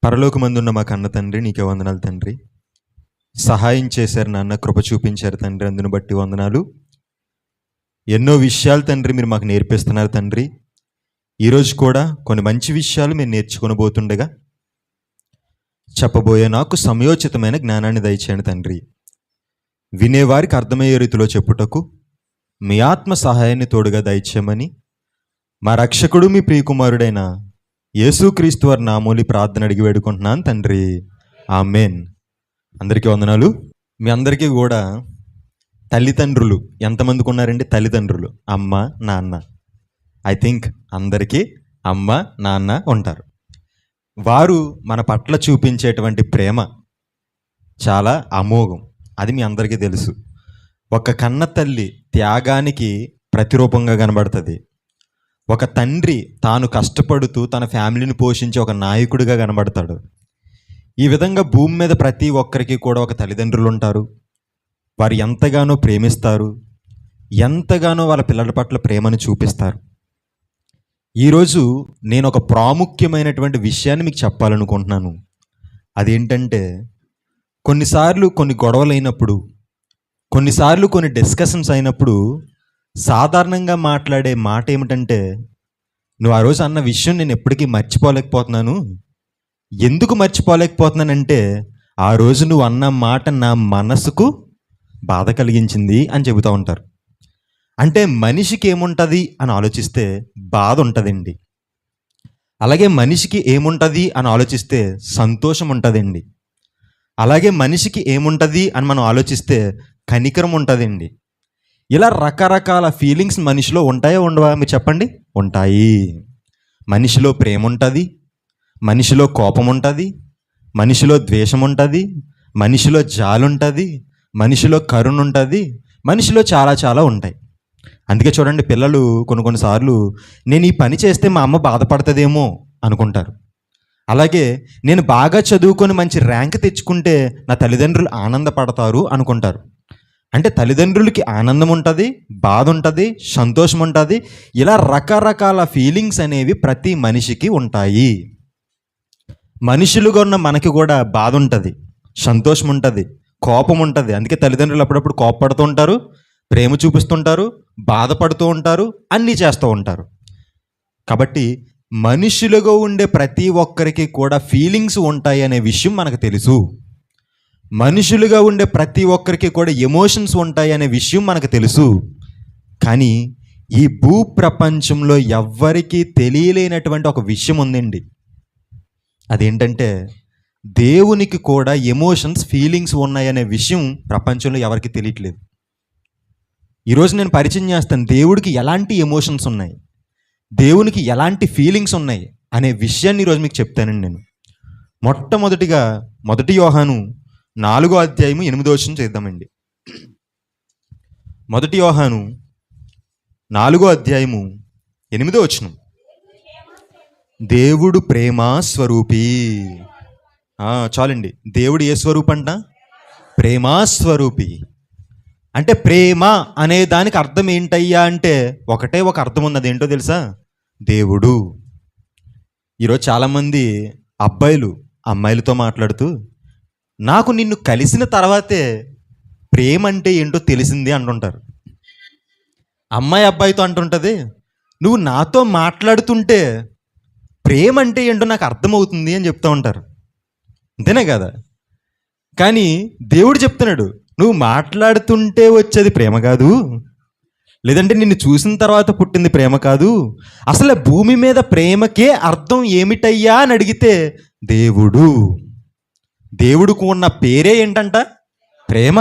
పరలోకమందున్న మా కన్న తండ్రి, నీకే వందనాలు తండ్రి. సహాయం చేశారు నాన్న, కృప చూపించారు తండ్రి, అందును బట్టి వందనాలు. ఎన్నో విషయాలు తండ్రి మీరు మాకు నేర్పిస్తున్నారు తండ్రి. ఈరోజు కూడా కొన్ని మంచి విషయాలు మేము నేర్చుకొనబోతుండగా చెప్పబోయే నాకు సమయోచితమైన జ్ఞానాన్ని దయచేయండి తండ్రి. వినేవారికి అర్థమయ్యే రీతిలో చెప్పుటకు మీ ఆత్మ సహాయాన్ని తోడుగా దయచేయమని మా రక్షకుడు మీ ప్రియకుమారుడైన యేసుక్రీస్తు వారి నామూలి ప్రార్థన అడిగి వేడుకుంటున్నాను తండ్రి, ఆమెన్. అందరికీ వందనాలు. మీ అందరికీ కూడా తల్లిదండ్రులు ఎంతమందికి ఉన్నారండి? తల్లిదండ్రులు, అమ్మ నాన్న. ఐ థింక్ అందరికీ అమ్మ నాన్న ఉంటారు. వారు మన పట్ల చూపించేటువంటి ప్రేమ చాలా అమోఘం, అది మీ అందరికీ తెలుసు. ఒక కన్న తల్లి త్యాగానికి ప్రతిరూపంగా కనబడుతుంది. ఒక తండ్రి తాను కష్టపడుతూ తన ఫ్యామిలీని పోషించే ఒక నాయకుడిగా కనబడతాడు. ఈ విధంగా భూమి మీద ప్రతి ఒక్కరికి కూడా ఒక తల్లిదండ్రులు ఉంటారు. వారు ఎంతగానో ప్రేమిస్తారు, ఎంతగానో వాళ్ళ పిల్లల పట్ల ప్రేమను చూపిస్తారు. ఈరోజు నేను ఒక ప్రాముఖ్యమైనటువంటి విషయాన్ని మీకు చెప్పాలనుకుంటున్నాను. అదేంటంటే, కొన్నిసార్లు కొన్ని గొడవలు అయినప్పుడు, కొన్నిసార్లు కొన్ని డిస్కషన్స్ అయినప్పుడు సాధారణంగా మాట్లాడే మాట ఏమిటంటే, నువ్వు ఆ రోజు అన్న విషయం నేను ఎప్పటికీ మర్చిపోలేకపోతున్నాను. ఎందుకు మర్చిపోలేకపోతున్నానంటే, ఆ రోజు నువ్వు అన్న మాట నా మనసుకు బాధ కలిగించింది అని చెబుతూ ఉంటారు. అంటే మనిషికి ఏముంటుంది అని ఆలోచిస్తే బాధ ఉంటుందండి. అలాగే మనిషికి ఏముంటుంది అని ఆలోచిస్తే సంతోషం ఉంటుందండి. అలాగే మనిషికి ఏముంటుంది అని మనం ఆలోచిస్తే కనికరం ఉంటుందండి. ఇలా రకరకాల ఫీలింగ్స్ మనిషిలో ఉంటాయో ఉండవా? మీరు చెప్పండి. ఉంటాయి. మనిషిలో ప్రేమ ఉంటుంది, మనిషిలో కోపం ఉంటుంది, మనిషిలో ద్వేషం ఉంటుంది, మనిషిలో జాలి ఉంటుంది, మనిషిలో కరుణ ఉంటుంది, మనిషిలో చాలా చాలా ఉంటాయి. అందుకే చూడండి, పిల్లలు కొన్నిసార్లు నేను ఈ పని చేస్తే మా అమ్మ బాధపడుతుందేమో అనుకుంటారు. అలాగే నేను బాగా చదువుకొని మంచి ర్యాంక్ తెచ్చుకుంటే నా తల్లిదండ్రులు ఆనందపడతారు అనుకుంటారు. అంటే తల్లిదండ్రులకి ఆనందం ఉంటుంది, బాధ ఉంటుంది, సంతోషం ఉంటుంది. ఇలా రకరకాల ఫీలింగ్స్ అనేవి ప్రతి మనిషికి ఉంటాయి. మనుషులుగా ఉన్న మనకి కూడా బాధ ఉంటుంది, సంతోషం ఉంటుంది, కోపం ఉంటుంది. అందుకే తల్లిదండ్రులు అప్పుడప్పుడు కోపపడుతూ ఉంటారు, ప్రేమ చూపిస్తుంటారు, బాధపడుతూ ఉంటారు, అన్నీ చేస్తూ ఉంటారు. కాబట్టి మనుషులుగా ఉండే ప్రతి ఒక్కరికి కూడా ఫీలింగ్స్ ఉంటాయి అనే విషయం మనకు తెలుసు. మనుషులుగా ఉండే ప్రతి ఒక్కరికి కూడా ఎమోషన్స్ ఉంటాయి అనే విషయం మనకు తెలుసు. కానీ ఈ భూ ప్రపంచంలో ఎవ్వరికీ తెలియలేనటువంటి ఒక విషయం ఉందండి. అదేంటంటే, దేవునికి కూడా ఎమోషన్స్, ఫీలింగ్స్ ఉన్నాయనే విషయం ప్రపంచంలో ఎవరికి తెలియట్లేదు. ఈరోజు నేను పరిచయం చేస్తాను, దేవుడికి ఎలాంటి ఎమోషన్స్ ఉన్నాయి, దేవునికి ఎలాంటి ఫీలింగ్స్ ఉన్నాయి అనే విషయాన్ని ఈరోజు మీకు చెప్తానండి నేను. మొట్టమొదటిగా 1 యోహాను 4వ అధ్యాయము 8వ వచనం చేద్దామండి. 1 యోహాను 4వ అధ్యాయము 8వ వచనం. దేవుడు ప్రేమ స్వరూపి. చాలండి. దేవుడు ఏ స్వరూపంట? ప్రేమాస్వరూపి. అంటే ప్రేమ అనే దానికి అర్థం ఏంటయ్యా అంటే, ఒకటే ఒక అర్థం ఉన్నది. ఏంటో తెలుసా? దేవుడు. ఈరోజు చాలామంది అబ్బాయిలు అమ్మాయిలతో మాట్లాడుతూ, నాకు నిన్ను కలిసిన తర్వాతే ప్రేమ అంటే ఏంటో తెలిసింది అంటుంటారు. అమ్మాయి అబ్బాయితో అంటుంటుంది, నువ్వు నాతో మాట్లాడుతుంటే ప్రేమ అంటే ఏంటో నాకు అర్థమవుతుంది అని చెప్తూ ఉంటారు. అంతేనే కదా? కానీ దేవుడు చెప్తున్నాడు, నువ్వు మాట్లాడుతుంటే వచ్చేది ప్రేమ కాదు, లేదంటే నిన్ను చూసిన తర్వాత పుట్టింది ప్రేమ కాదు. అసలు భూమి మీద ప్రేమకే అర్థం ఏమిటయ్యా అని అడిగితే దేవుడు. దేవుడికి ఉన్న పేరే ఏంటంట? ప్రేమ.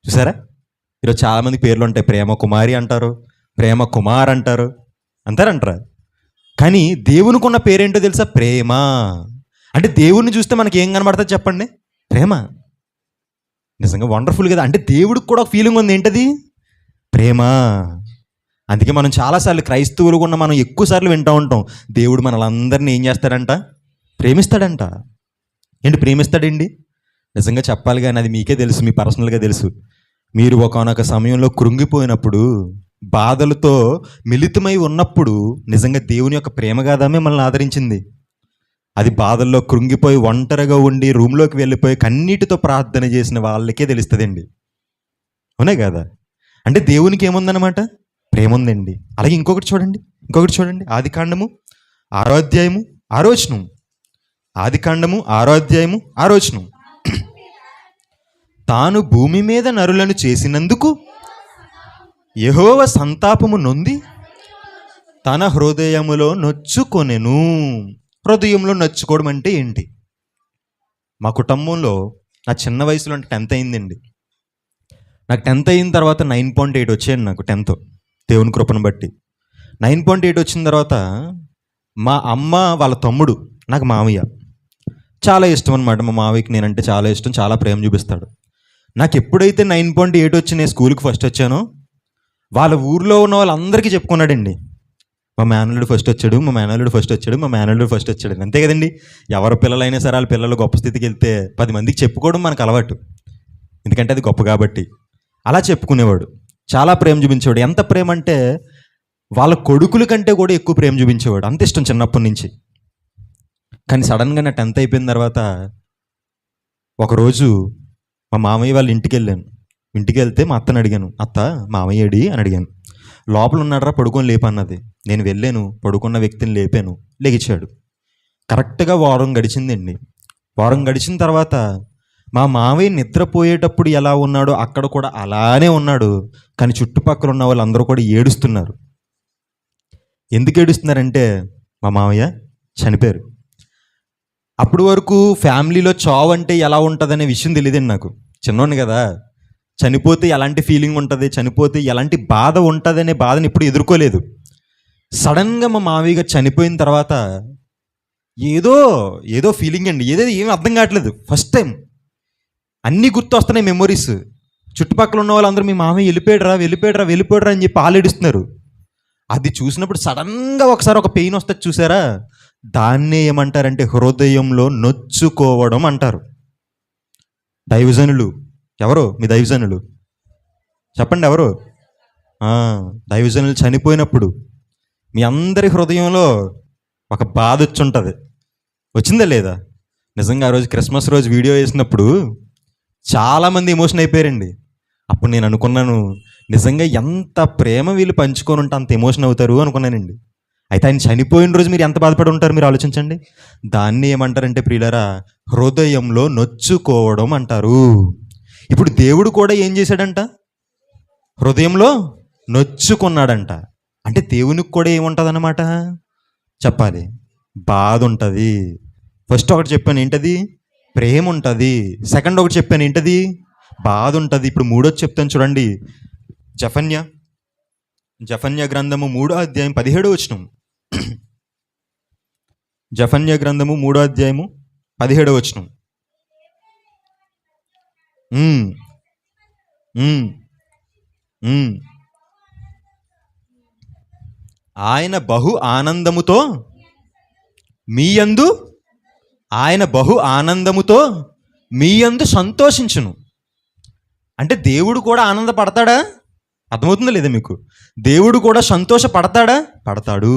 చూసారా? ఈరోజు చాలామంది పేర్లు ఉంటాయి. ప్రేమ కుమారి అంటారు, ప్రేమ కుమార్ అంటారు, అంటారా? కానీ దేవునికి ఉన్న పేరేంటో తెలుసా? ప్రేమ. అంటే దేవుడిని చూస్తే మనకి ఏం కనబడుతుంది చెప్పండి? ప్రేమ. నిజంగా వండర్ఫుల్ కదా. అంటే దేవుడికి కూడా ఒక ఫీలింగ్ ఉంది. ఏంటది? ప్రేమ. అందుకే మనం చాలాసార్లు క్రైస్తవులు ఉన్న మనం ఎక్కువసార్లు వింటూ ఉంటాం, దేవుడు మనలందరినీ ఏం చేస్తాడంట? ప్రేమిస్తాడంట. ఏంటి ప్రేమిస్తాడండి? నిజంగా చెప్పాలి కానీ అది మీకే తెలుసు, మీ పర్సనల్గా తెలుసు. మీరు ఒకానొక సమయంలో కృంగిపోయినప్పుడు, బాధలతో మిళితమై ఉన్నప్పుడు నిజంగా దేవుని యొక్క ప్రేమ కాదా మిమ్మల్ని ఆదరించింది? అది బాధల్లో కృంగిపోయి ఒంటరిగా ఉండి రూమ్లోకి వెళ్ళిపోయి కన్నీటితో ప్రార్థన చేసిన వాళ్ళకే తెలుస్తుందండి. అవునే కదా? అంటే దేవునికి ఏముందన్నమాట? ప్రేమ ఉందండి. అలాగే ఇంకొకటి చూడండి ఆదికాండము 6వ అధ్యాయము 6వ వచనం. ఆదికాండము 6వ అధ్యాయము 6వ వచనం. తాను భూమి మీద నరులను చేసినందుకు యెహోవా సంతాపము నొంది తన హృదయములో నొచ్చుకొనెను. హృదయంలో నొచ్చుకోవడం అంటే ఏంటి? మా కుటుంబంలో నా చిన్న వయసులో అంటే 10th అయిందండి. నాకు 10th అయిన తర్వాత 9.8 వచ్చాయండి నాకు 10th, దేవుని కృపను బట్టి. 9.8 వచ్చిన తర్వాత మా అమ్మ వాళ్ళ తమ్ముడు నాకు మామయ్య చాలా ఇష్టం అనమాట. మా మామయ్యకి నేనంటే చాలా ఇష్టం, చాలా ప్రేమ చూపిస్తాడు. నాకు ఎప్పుడైతే 9.8 వచ్చి నేను స్కూల్కి ఫస్ట్ వచ్చానో వాళ్ళ ఊర్లో ఉన్న వాళ్ళందరికీ చెప్పుకున్నాడండి, మా మేనల్లుడు ఫస్ట్ వచ్చాడు, మా మేనల్లుడు ఫస్ట్ వచ్చాడు, మా మేనల్లుడు ఫస్ట్ వచ్చాడు. అంతే కదండి, ఎవరి పిల్లలైనా సరే వాళ్ళ పిల్లలు గొప్ప స్థితికి వెళ్తే 10 మందికి చెప్పుకోవడం మనకు అలవాటు, ఎందుకంటే అది గొప్ప కాబట్టి. అలా చెప్పుకునేవాడు, చాలా ప్రేమ చూపించేవాడు. ఎంత ప్రేమ అంటే వాళ్ళ కొడుకుల కంటే కూడా ఎక్కువ ప్రేమ చూపించేవాడు, అంత ఇష్టం చిన్నప్పటి నుంచి. కానీ సడన్గా నా 10th అయిపోయిన తర్వాత ఒకరోజు మా మామయ్య వాళ్ళ ఇంటికి వెళ్ళాను. ఇంటికి వెళ్తే మా అత్తని అడిగాను, అత్త మామయ్య ఏడి అని అడిగాను. లోపల ఉన్నాడరా, పడుకొని లేపన్నది. నేను వెళ్ళాను, పడుకున్న వ్యక్తిని లేపాను, లెగిచాడు. కరెక్ట్గా వారం గడిచిందండి. వారం గడిచిన తర్వాత మా మామయ్య నిద్రపోయేటప్పుడు ఎలా ఉన్నాడో అక్కడ కూడా అలానే ఉన్నాడు. కానీ చుట్టుపక్కల ఉన్న వాళ్ళందరూ కూడా ఏడుస్తున్నారు. ఎందుకు ఏడుస్తున్నారంటే మా మామయ్య చనిపోయారు. అప్పటి వరకు ఫ్యామిలీలో చావు అంటే ఎలా ఉంటుందనే విషయం తెలియదండి నాకు, చిన్నోడిని కదా. చనిపోతే ఎలాంటి ఫీలింగ్ ఉంటుంది, చనిపోతే ఎలాంటి బాధ ఉంటుంది అనే బాధను ఎప్పుడు ఎదుర్కోలేదు. సడన్గా మా మామయ్య గారు చనిపోయిన తర్వాత ఏదో ఫీలింగ్ అండి, ఏం అర్థం కావట్లేదు. ఫస్ట్ టైం అన్నీ గుర్తు వస్తున్నాయి, మెమొరీస్. చుట్టుపక్కల ఉన్న వాళ్ళందరూ మీ మామయ్య వెళ్ళిపోయాడరా అని చెప్పి ఆలేడుస్తున్నారు. అది చూసినప్పుడు సడన్గా ఒకసారి ఒక పెయిన్ వస్తుంది చూసారా, దాన్నే ఏమంటారంటే హృదయంలో నొచ్చుకోవడం అంటారు. దైవజనులు ఎవరు? మీ దైవజనులు చెప్పండి ఎవరు? దైవజనులు చనిపోయినప్పుడు మీ అందరి హృదయంలో ఒక బాధ వచ్చి ఉంటుంది, వచ్చిందా లేదా? నిజంగా ఆ రోజు క్రిస్మస్ రోజు వీడియో వేసినప్పుడు చాలామంది ఎమోషన్ అయిపోయారండి. అప్పుడు నేను అనుకున్నాను, నిజంగా ఎంత ప్రేమ వీళ్ళు పంచుకొని ఉంటే అంత ఎమోషన్ అవుతారు అనుకున్నానండి. అయితే ఆయన చనిపోయిన రోజు మీరు ఎంత బాధపడి ఉంటారు మీరు ఆలోచించండి. దాన్ని ఏమంటారంటే ప్రియులారా, హృదయంలో నొచ్చుకోవడం అంటారు. ఇప్పుడు దేవుడు కూడా ఏం చేశాడంట? హృదయంలో నొచ్చుకున్నాడంట. అంటే దేవునికి కూడా ఏముంటుంది అన్నమాట చెప్పాలి, బాధ ఉంటుంది. ఫస్ట్ ఒకటి చెప్పాను ఏంటది? ప్రేమ ఉంటుంది. సెకండ్ ఒకటి చెప్పాను ఏంటది? బాధ ఉంటుంది. ఇప్పుడు మూడోది చెప్తాను చూడండి. జఫన్య గ్రంథము 3వ అధ్యాయం 17వ వచనం. జఫన్య గ్రంథము 3వ అధ్యాయము 17వ వచనం. ఆయన బహు ఆనందముతో మీ యందు సంతోషించును. అంటే దేవుడు కూడా ఆనందపడతాడా? అర్థమవుతుందా లేదా మీకు? దేవుడు కూడా సంతోషపడతాడా? పడతాడు.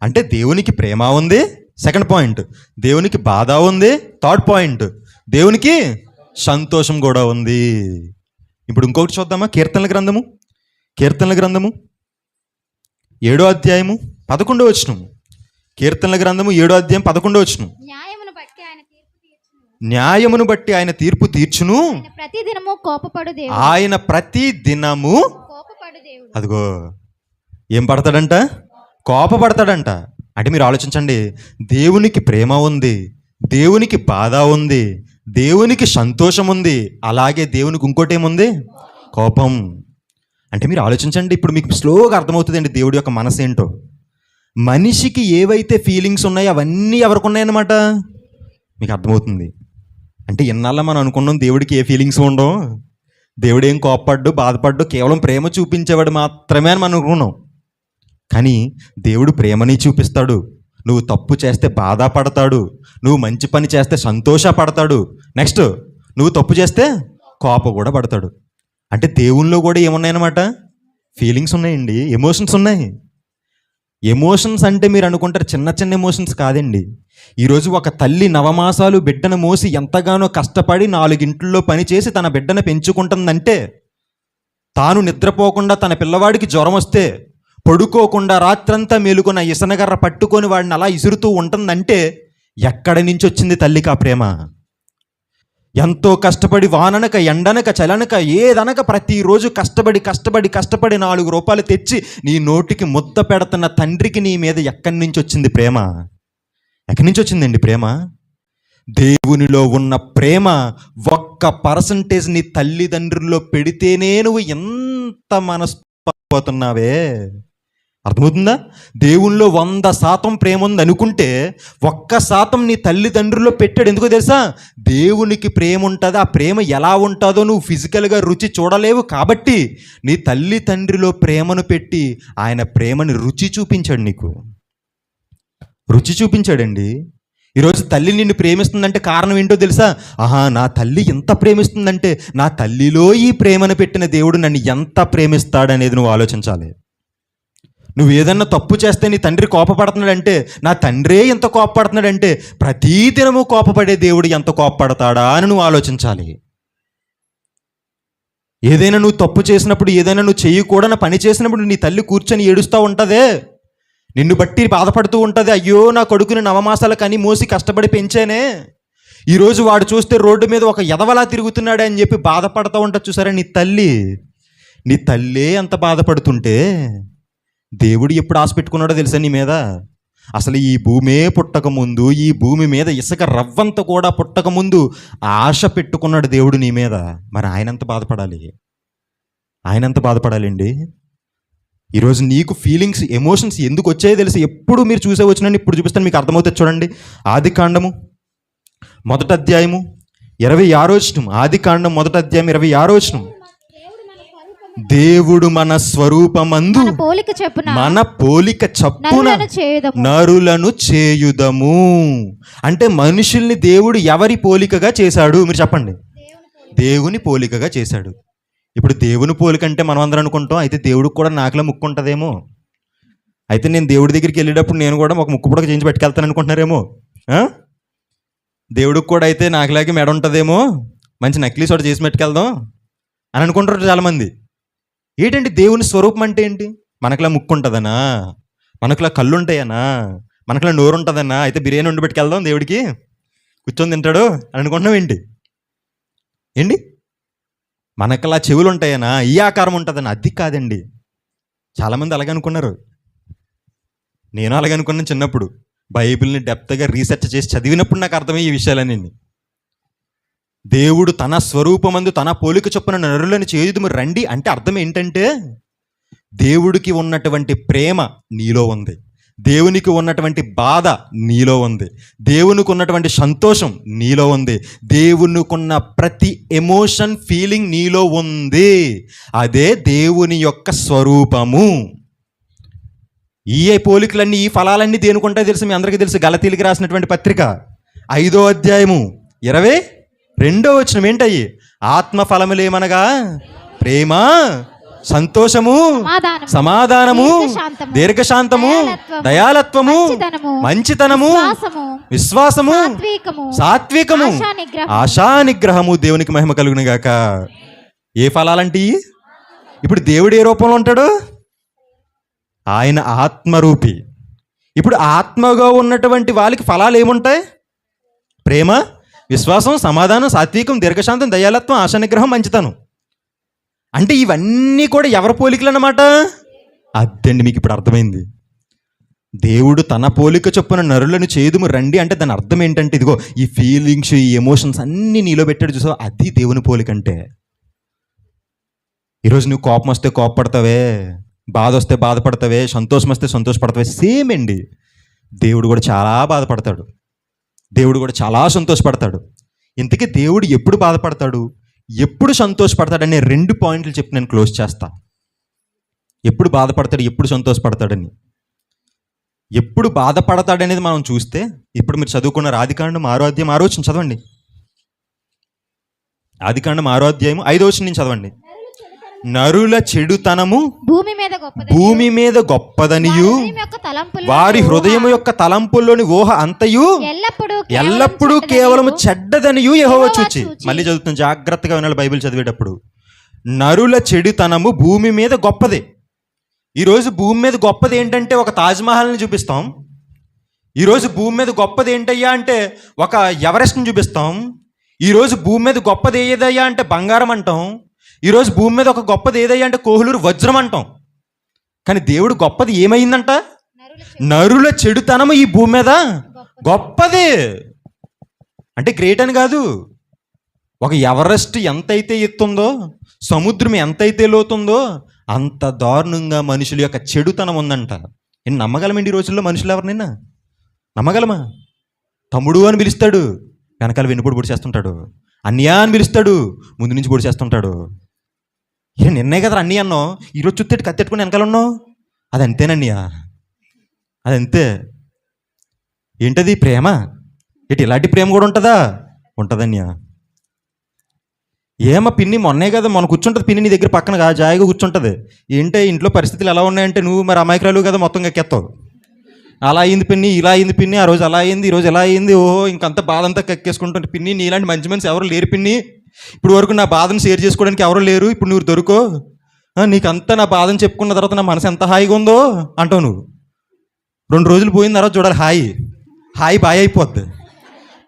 అంటే దేవునికి ప్రేమ ఉంది, సెకండ్ పాయింట్. దేవునికి బాధ ఉంది, థర్డ్ పాయింట్. దేవునికి సంతోషం కూడా ఉంది. ఇప్పుడు ఇంకొకటి చూద్దామా? కీర్తనల గ్రంథము 7వ అధ్యాయము 11వ వచనం. కీర్తనల గ్రంథము 7వ అధ్యాయం 11వ వచనం. న్యాయమును బట్టి ఆయన తీర్పు తీర్చును. ఆయన ప్రతి దినము అదిగో ఏం పడతాడంట? కోపపడతాడంట. అంటే మీరు ఆలోచించండి, దేవునికి ప్రేమ ఉంది, దేవునికి బాధ ఉంది, దేవునికి సంతోషం ఉంది, అలాగే దేవునికి ఇంకోటి ఏముంది? కోపం. అంటే మీరు ఆలోచించండి, ఇప్పుడు మీకు స్లోగా అర్థమవుతుందండి దేవుడి యొక్క మనసు ఏంటో. మనిషికి ఏవైతే ఫీలింగ్స్ ఉన్నాయో అవన్నీ ఎవరికి ఉన్నాయన్నమాట మీకు అర్థమవుతుంది. అంటే ఇన్నాళ్ళ మనం అనుకున్నాం దేవుడికి ఏ ఫీలింగ్స్ ఉండవు, దేవుడు ఏం కోపపడ్డు బాధపడ్డు, కేవలం ప్రేమ చూపించేవాడు మాత్రమే అని మనం అనుకున్నాం. కానీ దేవుడు ప్రేమని చూపిస్తాడు. నువ్వు తప్పు చేస్తే బాధపడతాడు, నువ్వు మంచి పని చేస్తే సంతోషపడతాడు, నెక్స్ట్ నువ్వు తప్పు చేస్తే కోపం కూడా పడతాడు. అంటే దేవునిలో కూడా ఏమున్నాయన్నమాట? ఫీలింగ్స్ ఉన్నాయండి, ఎమోషన్స్ ఉన్నాయి. ఎమోషన్స్ అంటే మీరు అనుకుంటారు చిన్న చిన్న ఎమోషన్స్ కాదండి. ఈరోజు ఒక తల్లి నవమాసాలు బిడ్డను మోసి ఎంతగానో కష్టపడి 4 ఇంట్లో పని చేసి తన బిడ్డను పెంచుకుంటుందంటే, తాను నిద్రపోకుండా తన పిల్లవాడికి జ్వరం వస్తే పడుకోకుండా రాత్రంతా మేలుకున్న ఇసనగర్ర పట్టుకొని వాడిని అలా ఇసురుతూ ఉంటుందంటే ఎక్కడి నుంచి వచ్చింది తల్లికి ఆ ప్రేమ? ఎంతో కష్టపడి వాననక ఎండనక చలనక ఏదనక ప్రతిరోజు కష్టపడి 4 రూపాయలు తెచ్చి నీ నోటికి ముద్ద పెడుతున్న తండ్రికి నీ మీద ఎక్కడి నుంచి వచ్చింది ప్రేమ? ఎక్కడి నుంచి వచ్చిందండి ప్రేమ? దేవునిలో ఉన్న ప్రేమ 1% నీ తల్లిదండ్రుల్లో పెడితేనే నువ్వు ఎంత మనస్పోతున్నావే. అర్థమవుతుందా? దేవునిలో 100% ప్రేమ ఉంది అనుకుంటే 1% నీ తల్లిదండ్రుల్లో పెట్టాడు. ఎందుకో తెలుసా? దేవునికి ప్రేమ ఉంటుంది. ఆ ప్రేమ ఎలా ఉంటుందో నువ్వు ఫిజికల్గా రుచి చూడలేవు కాబట్టి నీ తల్లి తండ్రిలో ప్రేమను పెట్టి ఆయన ప్రేమని రుచి చూపించాడు. నీకు రుచి చూపించాడండి. ఈరోజు తల్లి నిన్ను ప్రేమిస్తుందంటే కారణం ఏంటో తెలుసా? నా తల్లి ఎంత ప్రేమిస్తుందంటే నా తల్లిలో ఈ ప్రేమను పెట్టిన దేవుడు నన్ను ఎంత ప్రేమిస్తాడనేది నువ్వు ఆలోచించాలి. నువ్వు ఏదన్నా తప్పు చేస్తే నీ తండ్రి కోపపడుతున్నాడంటే నా తండ్రే ఎంత కోపపడుతున్నాడంటే ప్రతీ దినము కోపపడే దేవుడు ఎంత కోపపడతాడా అని నువ్వు ఆలోచించాలి. ఏదైనా నువ్వు తప్పు చేసినప్పుడు, ఏదైనా నువ్వు చేయకూడని పని చేసినప్పుడు నీ తల్లి కూర్చొని ఏడుస్తూ ఉంటుందే, నిన్ను బట్టి బాధపడుతూ ఉంటుంది. అయ్యో నా కొడుకుని 9 మాసాల కని మోసి కష్టపడి పెంచానే, ఈరోజు వాడు చూస్తే రోడ్డు మీద ఒక ఎదవలా తిరుగుతున్నాడే అని చెప్పి బాధపడుతూ ఉంటుంది. చూసారా నీ తల్లే ఎంత బాధపడుతుంటే దేవుడు ఎప్పుడు ఆశ పెట్టుకున్నాడో తెలుసా నీ మీద? అసలు ఈ భూమే పుట్టకముందు, ఈ భూమి మీద ఇసుక రవ్వంత కూడా పుట్టకముందు ఆశ పెట్టుకున్నాడు దేవుడు నీ మీద. మరి ఆయన ఎంత బాధపడాలండి? ఈరోజు నీకు ఫీలింగ్స్, ఎమోషన్స్ ఎందుకు వచ్చాయో తెలుసు. ఎప్పుడు మీరు చూసే వచ్చినండి, ఇప్పుడు చూపిస్తాను, మీకు అర్థమవుతుంది. చూడండి, ఆదికాండము 1వ అధ్యాయము 26వ వచనం. ఆదికాండం 1వ అధ్యాయం 26వ వచనం. దేవుడు మన స్వరూపమందు మన పోలిక చప్పున నరులను చేయుదము. అంటే మనుషుల్ని దేవుడు ఎవరి పోలికగా చేశాడు? మీరు చెప్పండి. దేవుని పోలికగా చేశాడు. ఇప్పుడు దేవుని పోలిక అంటే మనం అందరం అనుకుంటాం, అయితే దేవుడికి కూడా నాకులా ముక్కు ఉంటుందేమో, అయితే నేను దేవుడి దగ్గరికి వెళ్ళేటప్పుడు నేను కూడా ఒక ముక్కు పుడక చేయించి పట్టుకెళ్తాను అనుకుంటున్నారేమో. దేవుడికి కూడా అయితే నాకులాగే మెడ ఉంటుందేమో, మంచి నక్లీస్ ఒకటి చేసి పెట్టుకెళ్దాం అని అనుకుంటారు చాలామంది. ఏంటంటే దేవుని స్వరూపం అంటే ఏంటి? మనకులా ముక్కు ఉంటుందనా, మనకులా కళ్ళు ఉంటాయనా, మనకులా నోరు ఉంటుందన్నా, అయితే బిర్యానీ వండి పెట్టుకెళ్దాం దేవుడికి, కూర్చొని తింటాడు అని అనుకుంటున్నాం ఏంటి? మనకులా చెవులు ఉంటాయనా, ఈ ఆకారం ఉంటుందనా? అది కాదండి. చాలామంది అలాగే అనుకున్నారు. నేను అలాగే అనుకున్నాను చిన్నప్పుడు. బైబిల్ని డెప్త్గా రీసెర్చ్ చేసి చదివినప్పుడు నాకు అర్థమయ్యే ఈ విషయాలన్నీ. దేవుడు తన స్వరూపమందు తన పోలిక చొప్పున నరులను చేయుదుము రండి అంటే అర్థం ఏంటంటే, దేవుడికి ఉన్నటువంటి ప్రేమ నీలో ఉంది, దేవునికి ఉన్నటువంటి బాధ నీలో ఉంది, దేవునికి ఉన్నటువంటి సంతోషం నీలో ఉంది, దేవునికున్న ప్రతి ఎమోషన్, ఫీలింగ్ నీలో ఉంది. అదే దేవుని యొక్క స్వరూపము. ఈ పోలికలన్నీ, ఈ ఫలాలన్నీ దేనికి ఉంటాయో తెలుసు, మీ అందరికీ తెలుసు. గలతీయులకు రాసినటువంటి పత్రిక 5వ అధ్యాయము 22వ వచనం ఏంటయ్యి? ఆత్మ ఫలములేమనగా ప్రేమ, సంతోషము, సమాధానము, దీర్ఘశాంతము, దయాలత్వము, మంచితనము, విశ్వాసము, సాత్వికము, ఆశానిగ్రహము. దేవునికి మహిమ కలుగును గాక. ఏ ఫలాలంటే? ఇప్పుడు దేవుడు ఏ రూపంలో ఉంటాడు? ఆయన ఆత్మరూపి. ఇప్పుడు ఆత్మగా ఉన్నటువంటి వాళ్ళకి ఫలాలు ఏముంటాయి? ప్రేమ, విశ్వాసం, సమాధానం, సాత్వికం, దీర్ఘశాంతం, దయాలత్వం, ఆశానిగ్రహం, మంచితనం. అంటే ఇవన్నీ కూడా ఎవరి పోలికలు అన్నమాట? అదండి మీకు ఇప్పుడు అర్థమైంది. దేవుడు తన పోలిక చొప్పున నరులను చేయుదుము రండి అంటే దాని అర్థం ఏంటంటే, ఇదిగో ఈ ఫీలింగ్స్, ఈ ఎమోషన్స్ అన్నీ నీలో పెట్టాడు చూసావు, అది దేవుని పోలిక అంటే. ఈరోజు నువ్వు కోపం వస్తే కోపపడతావే, బాధ వస్తే బాధపడతావే, సంతోషం వస్తే సంతోషపడతావే. సేమ్ అండి. దేవుడు కూడా చాలా బాధపడతాడు, దేవుడు కూడా చాలా సంతోషపడతాడు. ఇంతకీ దేవుడు ఎప్పుడు బాధపడతాడు, ఎప్పుడు సంతోషపడతాడు అనే 2 పాయింట్లు చెప్పి నేను క్లోజ్ చేస్తా. ఎప్పుడు బాధపడతాడు, ఎప్పుడు సంతోషపడతాడని. ఎప్పుడు బాధపడతాడనేది మనం చూస్తే, ఇప్పుడు మీరు చదువుకున్న ఆదికాండం 6వ అధ్యాయం 6వ వచనం చదవండి. ఆదికాండం 6వ అధ్యాయం 5వ వచనం నుంచి చదవండి. నరుల చెడుతనము భూమి మీద గొప్పదనియు వారి హృదయం యొక్క తలంపుల్లోని ఊహ అంతయు ఎల్లప్పుడూ కేవలం చెడ్డదనియు యెహోవా చూచి. మళ్ళీ చదువుతాను, జాగ్రత్తగా వినాలి బైబిల్ చదివేటప్పుడు. నరుల చెడుతనము భూమి మీద గొప్పదే. ఈరోజు భూమి మీద గొప్పది ఏంటంటే ఒక తాజ్మహల్ని చూపిస్తాం. ఈరోజు భూమి మీద గొప్పది ఏంటయ్యా అంటే ఒక ఎవరెస్ట్ని చూపిస్తాం. ఈరోజు భూమి మీద గొప్పది ఏదయ్యా అంటే బంగారం అంటాం. ఈరోజు భూమి మీద ఒక గొప్పది ఏదయ్యా అంటే కోహ్లూరు వజ్రం అంటాం. కానీ దేవుడు గొప్పది ఏమైందంట? నరుల చెడుతనము ఈ భూమి మీద గొప్పది. అంటే గ్రేట్ అని కాదు. ఒక ఎవరెస్ట్ ఎంతైతే ఎత్తుందో, సముద్రం ఎంతైతే లోతుందో అంత దారుణంగా మనుషుల యొక్క చెడుతనం ఉందంట. నేను నమ్మగలమండి ఈ రోజుల్లో మనుషులు ఎవరినైనా నమ్మగలమా? తమ్ముడు అని పిలుస్తాడు, వెనకాల వెన్నుపొడి పొడి చేస్తుంటాడు. అన్నయ్య అని పిలుస్తాడు, ముందు నుంచి పొడి చేస్తుంటాడు. నిన్నే కదా అన్నయ్య అన్నావు, ఈరోజు చుట్టెట్టు కత్తెట్టుకుని వెనకాల ఉన్నావు. అది అంతేనన్నయ్య, అదంతే. ఏంటది ప్రేమ? ఇలాంటి ప్రేమ కూడా ఉంటుందా? ఉంటుందన్నయ్య. ఏమో పిన్ని మొన్నే కదా మొన్న కూర్చుంటుంది పిన్ని నీ దగ్గర పక్కన జాయిగా కూర్చుంటుంది. ఏంటంటే ఇంట్లో పరిస్థితులు ఎలా ఉన్నాయంటే నువ్వు మరి అమాయకురాలు కదా మొత్తం ఎక్కేస్తావు. అలా అయింది పిన్ని, ఇలా అయింది పిన్ని, ఆ రోజు అలా అయింది, ఈరోజు ఎలా అయింది, ఓహో ఇంకంత బాధ అంతా కక్కేసుకుంటుంది పిన్ని. నీలాంటి మంచి మనిషి ఎవరు లేరు పిన్ని, ఇప్పుడు వరకు నా బాధను షేర్ చేసుకోవడానికి ఎవరు లేరు, ఇప్పుడు నువ్వు దొరుకో, నీకంతా నా బాధను చెప్పుకున్న తర్వాత నా మనసు ఎంత హాయిగా ఉందో అంటావు నువ్వు. 2 రోజులు పోయిన తర్వాత చూడాలి హాయి బాయ్ అయిపోద్ది.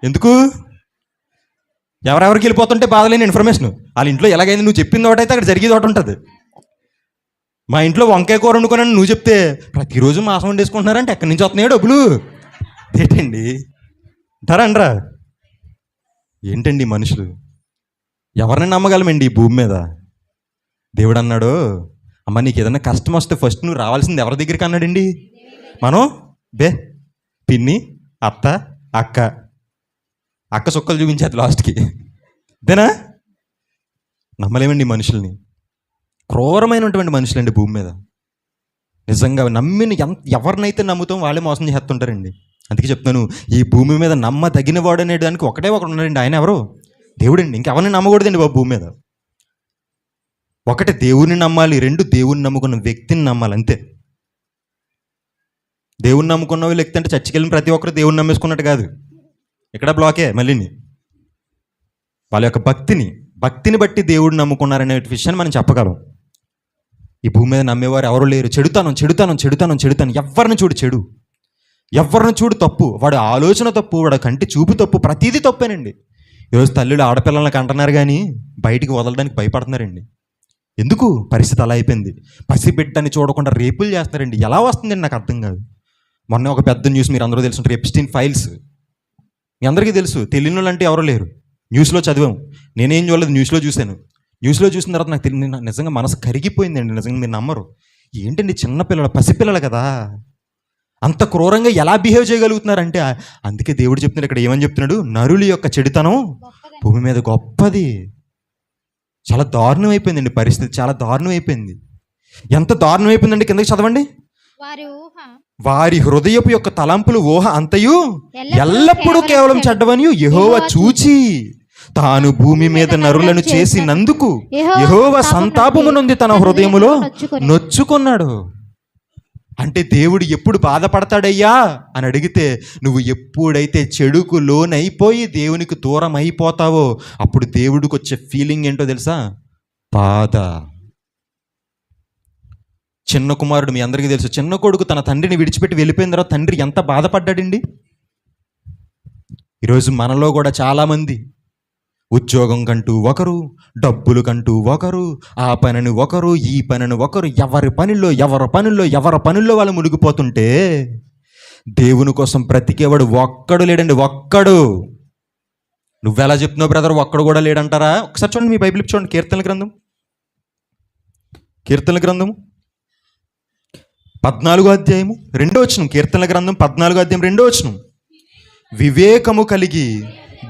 ఎందుకు? ఎవరెవరికి వెళ్ళిపోతుంటే బాధ లేని ఇన్ఫర్మేషన్. వాళ్ళ ఇంట్లో ఎలాగైంది నువ్వు చెప్పింది ఒకటైతే అక్కడ జరిగేది ఒకటి ఉంటుంది. మా ఇంట్లో వంకాయ కూర వండుకోనని నువ్వు చెప్తే ప్రతిరోజు మాసం వండేసుకుంటున్నారంటే ఎక్కడి నుంచి వస్తున్నాయో డబ్బులు? ఏంటండి అంటారా? ఏంటండి మనుషులు? ఎవరిని నమ్మగలమండి ఈ భూమి మీద? దేవుడు అన్నాడు, అమ్మ నీకు ఏదైనా కష్టం వస్తే ఫస్ట్ నువ్వు రావాల్సింది ఎవరి దగ్గరికి అన్నాడండి? మనం పిన్ని, అత్త, అక్క సుక్కలు చూపించేది లాస్ట్కి. అంతేనా? నమ్మలేమండి మనుషుల్ని. క్రూరమైనటువంటి మనుషులండి భూమి మీద. నిజంగా నమ్మిన ఎవరినైతే నమ్ముతాం వాళ్ళే మోసం చేస్తుంటారండి. అందుకే చెప్తున్నాను, ఈ భూమి మీద నమ్మదగిన వాడు అనే దానికి ఒకటే ఒకడు ఉన్నాడండి. ఆయన ఎవరు? దేవుడండి. ఇంకెవరిని నమ్మకూడదండి బాబు భూమి మీద. 1 దేవుని నమ్మాలి, 2 దేవుని నమ్ముకున్న వ్యక్తిని నమ్మాలి, అంతే. దేవుని నమ్ముకున్న వ్యక్తి అంటే చర్చికి వెళ్ళిన ప్రతి ఒక్కరు దేవుని నమ్మేసుకున్నట్టు కాదు. ఇక్కడ బ్లాకే మళ్ళీని. వాళ్ళ యొక్క భక్తిని బట్టి దేవుడు నమ్ముకున్నారనే విషయాన్ని మనం చెప్పగలం. ఈ భూమి మీద నమ్మేవారు ఎవరు లేరు. చెడుతాను. ఎవరిని చూడు చెడు, ఎవరిని చూడు తప్పు. వాడు ఆలోచన తప్పు, వాడు కంటి చూపు తప్పు, ప్రతిదీ తప్పేనండి. ఈరోజు తల్లులు ఆడపిల్లలను కంటున్నారు కానీ బయటికి వదలడానికి భయపడుతున్నారండి. ఎందుకు? పరిస్థితి అలా అయిపోయింది. పసిబిడ్డని చూడకుండా రేపులు చేస్తున్నారండి. ఎలా వస్తుందండి నాకు అర్థం కాదు. మొన్న ఒక పెద్ద న్యూస్ మీరు అందరూ తెలుసుంటారు, ఎప్స్టీన్ ఫైల్స్. మీ అందరికీ తెలుసు, తెలియని వాళ్ళు అంటే ఎవరు లేరు. న్యూస్లో చదివాము, నేనేం చూడలేదు, న్యూస్లో చూశాను. న్యూస్లో చూసిన తర్వాత నాకు నిజంగా మనసు కరిగిపోయిందండి. నిజంగా మీరు నమ్మరు. ఏంటండి చిన్నపిల్లలు, పసిపిల్లలు కదా, అంత క్రూరంగా ఎలా బిహేవ్ చేయగలుగుతున్నారంటే. అందుకే దేవుడు చెప్తున్నాడు ఇక్కడ, ఏమని చెప్తున్నాడు? నరుల యొక్క చెడుతనం భూమి మీద గొప్పది. చాలా దారుణం అయిపోయిందండి పరిస్థితి, చాలా దారుణం అయిపోయింది. ఎంత దారుణం అయిపోయిందండి, కిందకి చదవండి. వారి హృదయపు యొక్క తలంపులు ఊహ అంతయు ఎల్లప్పుడూ కేవలం చెడ్డవని యెహోవా చూచి తాను భూమి మీద నరులను చేసినందుకు యెహోవా సంతాపము నుండి తన హృదయములో నొచ్చుకున్నాడు. అంటే దేవుడు ఎప్పుడు బాధపడతాడయ్యా అని అడిగితే, నువ్వు ఎప్పుడైతే చెడుకు లోనైపోయి దేవునికి దూరం అయిపోతావో అప్పుడు దేవుడికి వచ్చే ఫీలింగ్ ఏంటో తెలుసా? బాధ. చిన్న కుమారుడు మీ అందరికీ తెలుసు. చిన్న కొడుకు తన తండ్రిని విడిచిపెట్టి వెళ్ళిపోయిన తర్వాత తండ్రి ఎంత బాధపడ్డాడండి. ఈరోజు మనలో కూడా చాలామంది ఉద్యోగం కంటూ ఒకరు, డబ్బులు కంటూ ఒకరు, ఆ పనిని ఒకరు, ఈ పనిని ఒకరు, ఎవరి పనుల్లో వాళ్ళు మునిగిపోతుంటే దేవుని కోసం బ్రతికేవాడు ఒక్కడు లేడండి. ఒక్కడు. నువ్వెలా చెప్తున్నావు బ్రదర్, ఒక్కడు కూడా లేడంటారా? ఒకసారి చూడండి, మీ బైబిల్ చూడండి, కీర్తనల గ్రంథం 14వ అధ్యాయము 2వ వచనం. కీర్తనల గ్రంథం 14వ అధ్యాయం 2వ వచనం. వివేకము కలిగి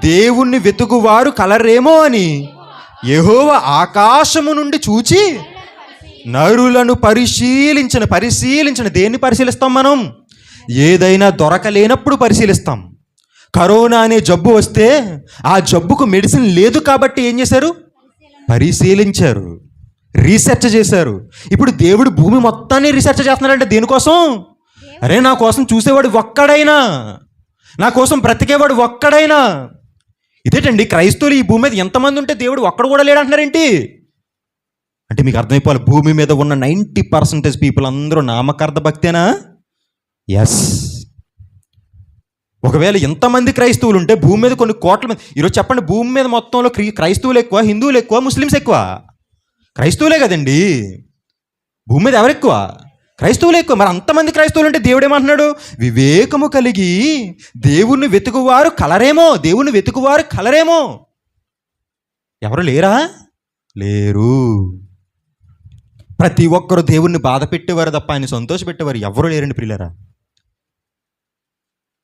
దేవుణ్ణి వెతుకువారు కలరేమో అని యెహోవా ఆకాశము నుండి చూచి నరులను పరిశీలించిన. దేన్ని పరిశీలిస్తాం మనం? ఏదైనా దొరకలేనప్పుడు పరిశీలిస్తాం. కరోనా అనే జబ్బు వస్తే ఆ జబ్బుకు మెడిసిన్ లేదు కాబట్టి ఏం చేశారు? పరిశీలించారు. రీసెర్చ్ చేశారు. ఇప్పుడు దేవుడు భూమి మొత్తాన్ని రీసెర్చ్ చేస్తున్నాడంటే దేనికోసం? అరే నా కోసం చూసేవాడు ఒక్కడైనా, నా కోసం బ్రతికేవాడు ఒక్కడైనా. ఇదేంటండి క్రైస్తవులు ఈ భూమి మీద ఎంతమంది ఉంటే దేవుడు ఒక్కడు కూడా లేడంటున్నారేంటి? అంటే మీకు అర్థమైపోవాలి, భూమి మీద ఉన్న 90% పీపుల్ అందరూ నామకార్థ భక్తేనా? ఎస్. ఒకవేళ ఎంతమంది క్రైస్తవులు ఉంటే భూమి మీద కొన్ని కోట్ల మంది, ఈరోజు చెప్పండి, భూమి మీద మొత్తంలో క్రైస్తవులు ఎక్కువ, హిందువులు ఎక్కువ, ముస్లిమ్స్ ఎక్కువ? క్రైస్తవులే కదండి. భూమి మీద ఎవరు ఎక్కువ? క్రైస్తవులే ఎక్కువ. మరి అంతమంది క్రైస్తవులు అంటే దేవుడు ఏమంటున్నాడు? వివేకము కలిగి దేవుణ్ణి వెతుకువారు కలరేమో, దేవుణ్ణి వెతుకువారు కలరేమో. ఎవరు లేరా? లేరు. ప్రతి ఒక్కరు దేవుణ్ణి బాధ పెట్టేవారు తప్ప ఆయన సంతోష పెట్టేవారు ఎవరు లేరండి ప్రియులారా.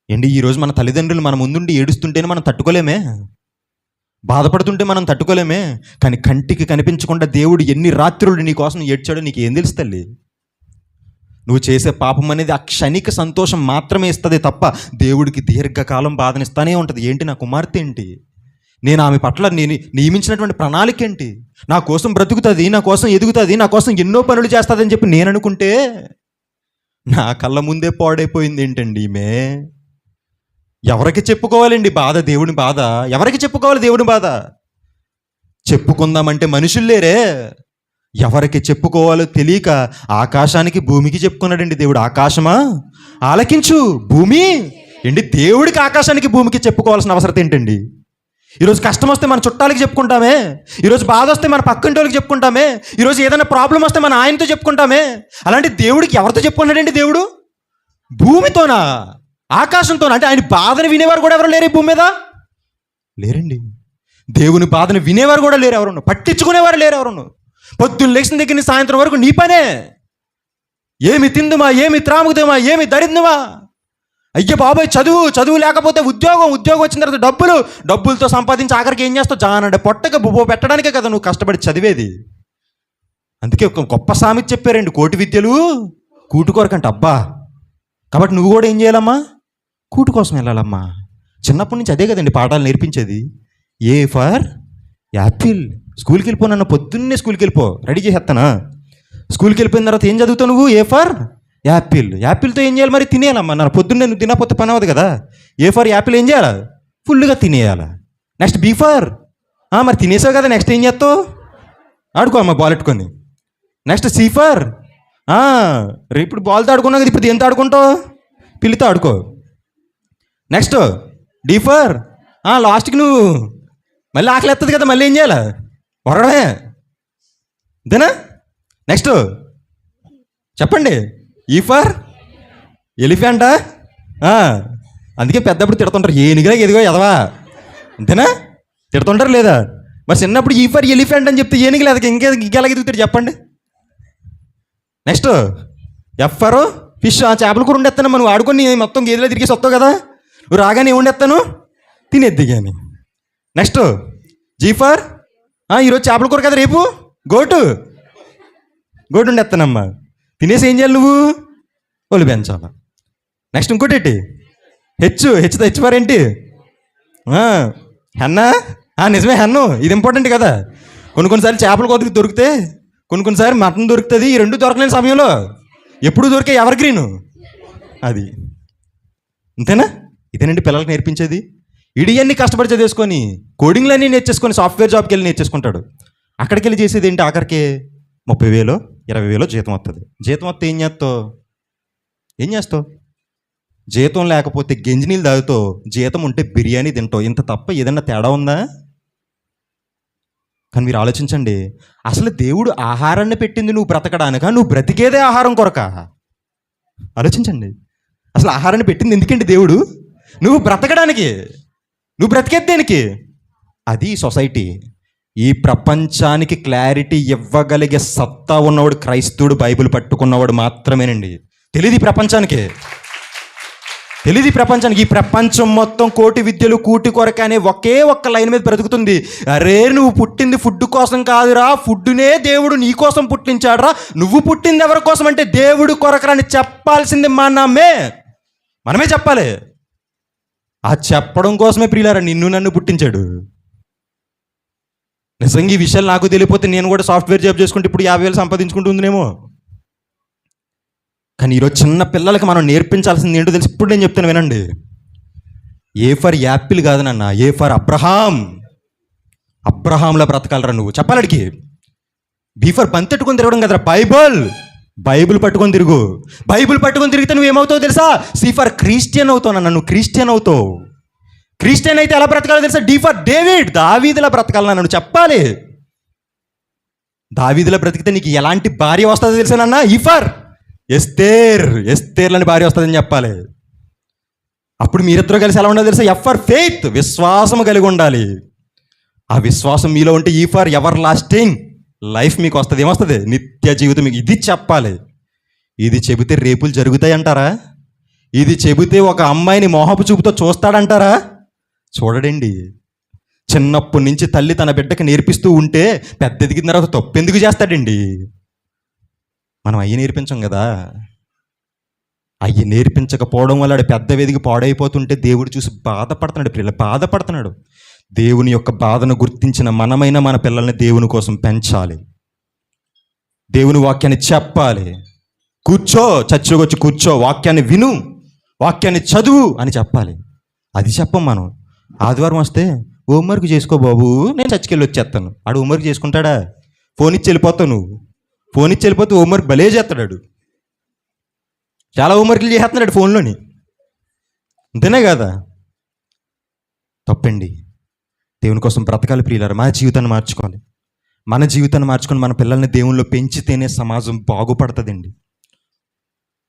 ఏంటి ఈరోజు మన తల్లిదండ్రులు మన ముందుండి ఏడుస్తుంటేనే మనం తట్టుకోలేమే, బాధపడుతుంటే మనం తట్టుకోలేమే. కానీ కంటికి కనిపించకుండా దేవుడు ఎన్ని రాత్రులు నీ కోసం ఏడ్చాడో నీకు ఏం తెలుసు తల్లి? నువ్వు చేసే పాపం అనేది ఆ క్షణిక సంతోషం మాత్రమే ఇస్తుంది తప్ప దేవుడికి దీర్ఘకాలం బాధనిస్తానే ఉంటుంది. ఏంటి నా కుమార్తె ఏంటి, నేను ఆమె పట్ల నేను నియమించినటువంటి ప్రణాళిక ఏంటి, నా కోసం బ్రతుకుతుంది, నా కోసం ఎదుగుతుంది, నా కోసం ఎన్నో పనులు చేస్తుందని చెప్పి నేను అనుకుంటే నా కళ్ళ ముందే పాడైపోయింది ఏంటండి ఈమె. ఎవరికి చెప్పుకోవాలండి బాధ, దేవుని బాధ? ఎవరికి చెప్పుకోవాలి దేవుని బాధ? చెప్పుకుందామంటే మనుషులు లేరే. ఎవరికి చెప్పుకోవాలో తెలియక ఆకాశానికి భూమికి చెప్పుకున్నాడండి దేవుడు. ఆకాశమా ఆలకించు, భూమి ఏంటి దేవుడికి ఆకాశానికి భూమికి చెప్పుకోవాల్సిన అవసరం ఏంటండి? ఈరోజు కష్టం వస్తే మన చుట్టాలకి చెప్పుకుంటామే, ఈరోజు బాధ వస్తే మన పక్కింటి వాళ్ళకి చెప్పుకుంటామే, ఈరోజు ఏదైనా ప్రాబ్లం వస్తే మన ఆయనతో చెప్పుకుంటామే. అలాంటి దేవుడికి ఎవరితో చెప్పుకున్నాడండి దేవుడు? భూమితోనా, ఆకాశంతోనా? అంటే ఆయన బాధను వినేవారు కూడా ఎవరు లేరు ఈ భూమి మీద? లేరండి. దేవుని బాధను వినేవారు కూడా లేరు ఎవరును, పట్టించుకునేవారు లేరు ఎవరును. పొద్దున్న లేచిన దగ్గర నుంచి సాయంత్రం వరకు నీ పనే. ఏమి తిందుమా, ఏమి త్రాముకుదామా, ఏమి దరిద్రమా. అయ్యే బాబాయ్, చదువు లేకపోతే ఉద్యోగం వచ్చిన తర్వాత డబ్బులతో సంపాదించి ఆఖరికి ఏం చేస్తావు? జానంటే పొట్టక బుబ్బో పెట్టడానికే కదా నువ్వు కష్టపడి చదివేది. అందుకే ఒక గొప్ప సామెత చెప్పారండి, కోటి విద్యలు కూటు కొరకంట. అబ్బా, కాబట్టి నువ్వు కూడా ఏం చేయాలమ్మా? కూటు కోసం వెళ్ళాలమ్మా. చిన్నప్పటి నుంచి అదే కదండి పాఠాలు నేర్పించేది. A for Apple. స్కూల్కి వెళ్ళిపోనన్న, పొద్దున్నే స్కూల్కి వెళ్ళిపో, రెడీ చేసేస్తానా. స్కూల్కి వెళ్ళిపోయిన తర్వాత ఏం చదువుతావు నువ్వు? A for Apple. యాపిల్తో ఏం చేయాలి మరి? తినేయాలమ్మా. నా పొద్దున్నే నువ్వు తినకపోతే పని అవ్వదు కదా. ఏ ఫర్ యాపిల్ ఏం చేయాలి? ఫుల్గా తినేయాలి. నెక్స్ట్ బీ ఫర్, మరి తినేసావు కదా, నెక్స్ట్ ఏం చేస్తావు? ఆడుకో అమ్మ బాల్ ఎట్టుకొని. నెక్స్ట్ సి ఫర్, ఇప్పుడు బాల్తో ఆడుకున్నావు కదా, ఇప్పుడు ఎంత ఆడుకుంటావు? పిల్లితో ఆడుకో. నెక్స్ట్ డి ఫర్, లాస్ట్కి నువ్వు మళ్ళీ ఆకలి ఎత్తది కదా, మళ్ళీ ఏం చేయాలి? వరడమే అంతేనా? నెక్స్ట్ చెప్పండి. ఈ ఫర్ ఎలిఫెంటా? అందుకే పెద్దప్పుడు తిడుతుంటారు, ఏనుగురా ఎదిగో ఎదవా, అంతేనా? తిడుతుంటారు లేదా? మరి చిన్నప్పుడు ఈ ఫర్ ఎలిఫెంట్ అని చెప్తే ఏనుగు లేదా ఇంకెలా ఎదుగుతాడు చెప్పండి. Next F for fish. చేపల కూర ఉండేస్తాను, మనం ఆడుకొని మొత్తం గేదెలో తిరిగేసి వస్తావు కదా, నువ్వు రాగానే ఏముండేస్తాను? తినేద్ది కానీ. నెక్స్ట్ జీ ఫర్, ఈరోజు చేపల కూర కదా, రేపు గోటు ఉండేస్తానమ్మా. తినేసి ఏం చేయాలి నువ్వు? ఒళ్ళు పెంచాలి. నెక్స్ట్ ఇంకోటి ఏంటి? హెచ్ ఫర్ ఏంటి? హెన్నా. నిజమే, హెన్ను. ఇది ఇంపార్టెంట్ కదా. కొన్నిసార్లు చేపల కూర దొరికితే, కొన్నిసార్లు మటన్ దొరుకుతుంది. ఈ రెండు దొరకలేని సమయంలో ఎప్పుడు దొరికే ఎవర్ గ్రీను అది. అంతేనా? ఇదేనండి పిల్లలకు నేర్పించేది. ఇడియన్ని కష్టపడి చదివేసుకొని, కోడింగ్లన్నీ నేర్చేసుకొని, సాఫ్ట్వేర్ జాబ్కి వెళ్ళి నేర్చేసుకుంటాడు. అక్కడికి వెళ్ళి చేసేది ఏంటి? ఆఖరికి 30,000 20,000 జీతం వస్తుంది. జీతం వస్తే ఏం చేస్తావు? జీతం లేకపోతే గంజి నీళ్ళు తాగుతావు, జీతం ఉంటే బిర్యానీ తింటావు. ఇంత తప్ప ఏదన్నా తేడా ఉందా? కానీ మీరు ఆలోచించండి, అసలు దేవుడు ఆహారాన్ని పెట్టింది నువ్వు బ్రతకడానికా, నువ్వు బ్రతికేదే ఆహారం కొరక? ఆలోచించండి. అసలు ఆహారాన్ని పెట్టింది ఎందుకండి దేవుడు? నువ్వు బ్రతకడానికి. నువ్వు బ్రతికేది దేనికి? అది సొసైటీ. ఈ ప్రపంచానికి క్లారిటీ ఇవ్వగలిగే సత్తా ఉన్నవాడు క్రైస్తవుడు, బైబిల్ పట్టుకున్నవాడు మాత్రమేనండి. తెలియదు ఈ ప్రపంచానికి. ఈ ప్రపంచం మొత్తం కోటి విద్యలు కూటి కొరక అనే ఒకే ఒక్క లైన్ మీద బ్రతుకుతుంది. అరే నువ్వు పుట్టింది ఫుడ్ కోసం కాదురా, ఫుడ్డునే దేవుడు నీ కోసం పుట్టించాడురా. నువ్వు పుట్టింది ఎవరి కోసం అంటే దేవుడు కొరకరా అని చెప్పాల్సింది మనమే చెప్పాలి. ఆ చెప్పడం కోసమే ప్రియులారా నిన్ను నన్ను పుట్టించాడు. నిజంగా ఈ విషయాలు నాకు తెలియపోతే నేను కూడా సాఫ్ట్వేర్ జాబ్ చేసుకుంటే ఇప్పుడు 50,000 సంపాదించుకుంటుందేమో. కానీ ఈరోజు చిన్న పిల్లలకి మనం నేర్పించాల్సింది ఏంటో తెలిసి ఇప్పుడు నేను చెప్తాను వినండి. ఏ ఫర్ యాపిల్ కాదు నాన్న, ఏ ఫర్ అబ్రహాం. అబ్రహాంలో బ్రతకాలరా నువ్వు. చెప్పాలడికి బీ ఫర్ బంతెట్టుకొని తిరగడం కదరా, బైబుల్ పట్టుకొని తిరుగు. బైబుల్ పట్టుకొని తిరిగితే నువ్వు ఏమవుతావు తెలుసా? సి ఫర్ క్రిస్టియన్ అవుతావు నాన్న, నువ్వు క్రిస్టియన్ అవుతావు. క్రిస్టియన్ అయితే ఎలా బ్రతకాలో తెలుసా? డి ఫర్ డేవిడ్, దావీదులా బ్రతకాలన్నా నువ్వు చెప్పాలి. దావీదులా బ్రతికితే నీకు ఎలాంటి భార్య వస్తుందో తెలుసా నాన్న? ఈ ఫర్ ఎస్తేర్లని భార్య వస్తుందని చెప్పాలి. అప్పుడు మీరిద్దరూ కలిసి ఎలా ఉండాలి తెలుసా? ఎఫ్ ఫర్ ఫెయిత్, విశ్వాసం కలిగి ఉండాలి. ఆ విశ్వాసం మీలో ఉంటే ఈ ఫర్ ఎవర్ లాస్టింగ్ లైఫ్ మీకు వస్తుంది. ఏమొస్తుంది? నిత్య జీవితం మీకు. ఇది చెప్పాలి. ఇది చెబితే రేపులు జరుగుతాయి అంటారా? ఇది చెబితే ఒక అమ్మాయిని మోహపు చూపుతో చూస్తాడంటారా? చూడడండి. చిన్నప్పటి నుంచి తల్లి తన బిడ్డకి నేర్పిస్తూ ఉంటే పెద్ద ఎదిగిన తర్వాత తప్పెందుకు చేస్తాడండి? మనం అయ్యి నేర్పించం కదా. అయ్యి నేర్పించకపోవడం వల్ల ఆడు పెద్ద వెదిగి పాడైపోతుంటే దేవుడు చూసి బాధపడుతున్నాడు. పిల్లలు బాధపడుతున్నాడు. దేవుని యొక్క బాధను గుర్తించిన మనమైన మన పిల్లల్ని దేవుని కోసం పెంచాలి. దేవుని వాక్యాన్ని చెప్పాలి. కూర్చో, చర్చిలోకి వచ్చి కూర్చో, వాక్యాన్ని విను, వాక్యాన్ని చదువు అని చెప్పాలి. అది చెప్పం మనం. ఆదివారం వస్తే హోంవర్క్ చేసుకో బాబు, నేను చర్చికి వెళ్ళి వచ్చేస్తాను. ఆడు హోంవర్క్ చేసుకుంటాడా? ఫోన్ ఇచ్చి వెళ్ళిపోతావు నువ్వు. ఫోన్ ఇచ్చి వెళ్ళిపోతే హోంవర్క్ భలే చేస్తాడు. చాలా హోంవర్క్లు చేస్తున్నాడు ఫోన్లోని. అంతేనే కదా? తప్పండి. దేవుని కోసం బ్రతకాలి ప్రియులారా. మన జీవితాన్ని మార్చుకోవాలి. మన జీవితాన్ని మార్చుకొని మన పిల్లల్ని దేవునిలో పెంచితేనే సమాజం బాగుపడుతుందండి.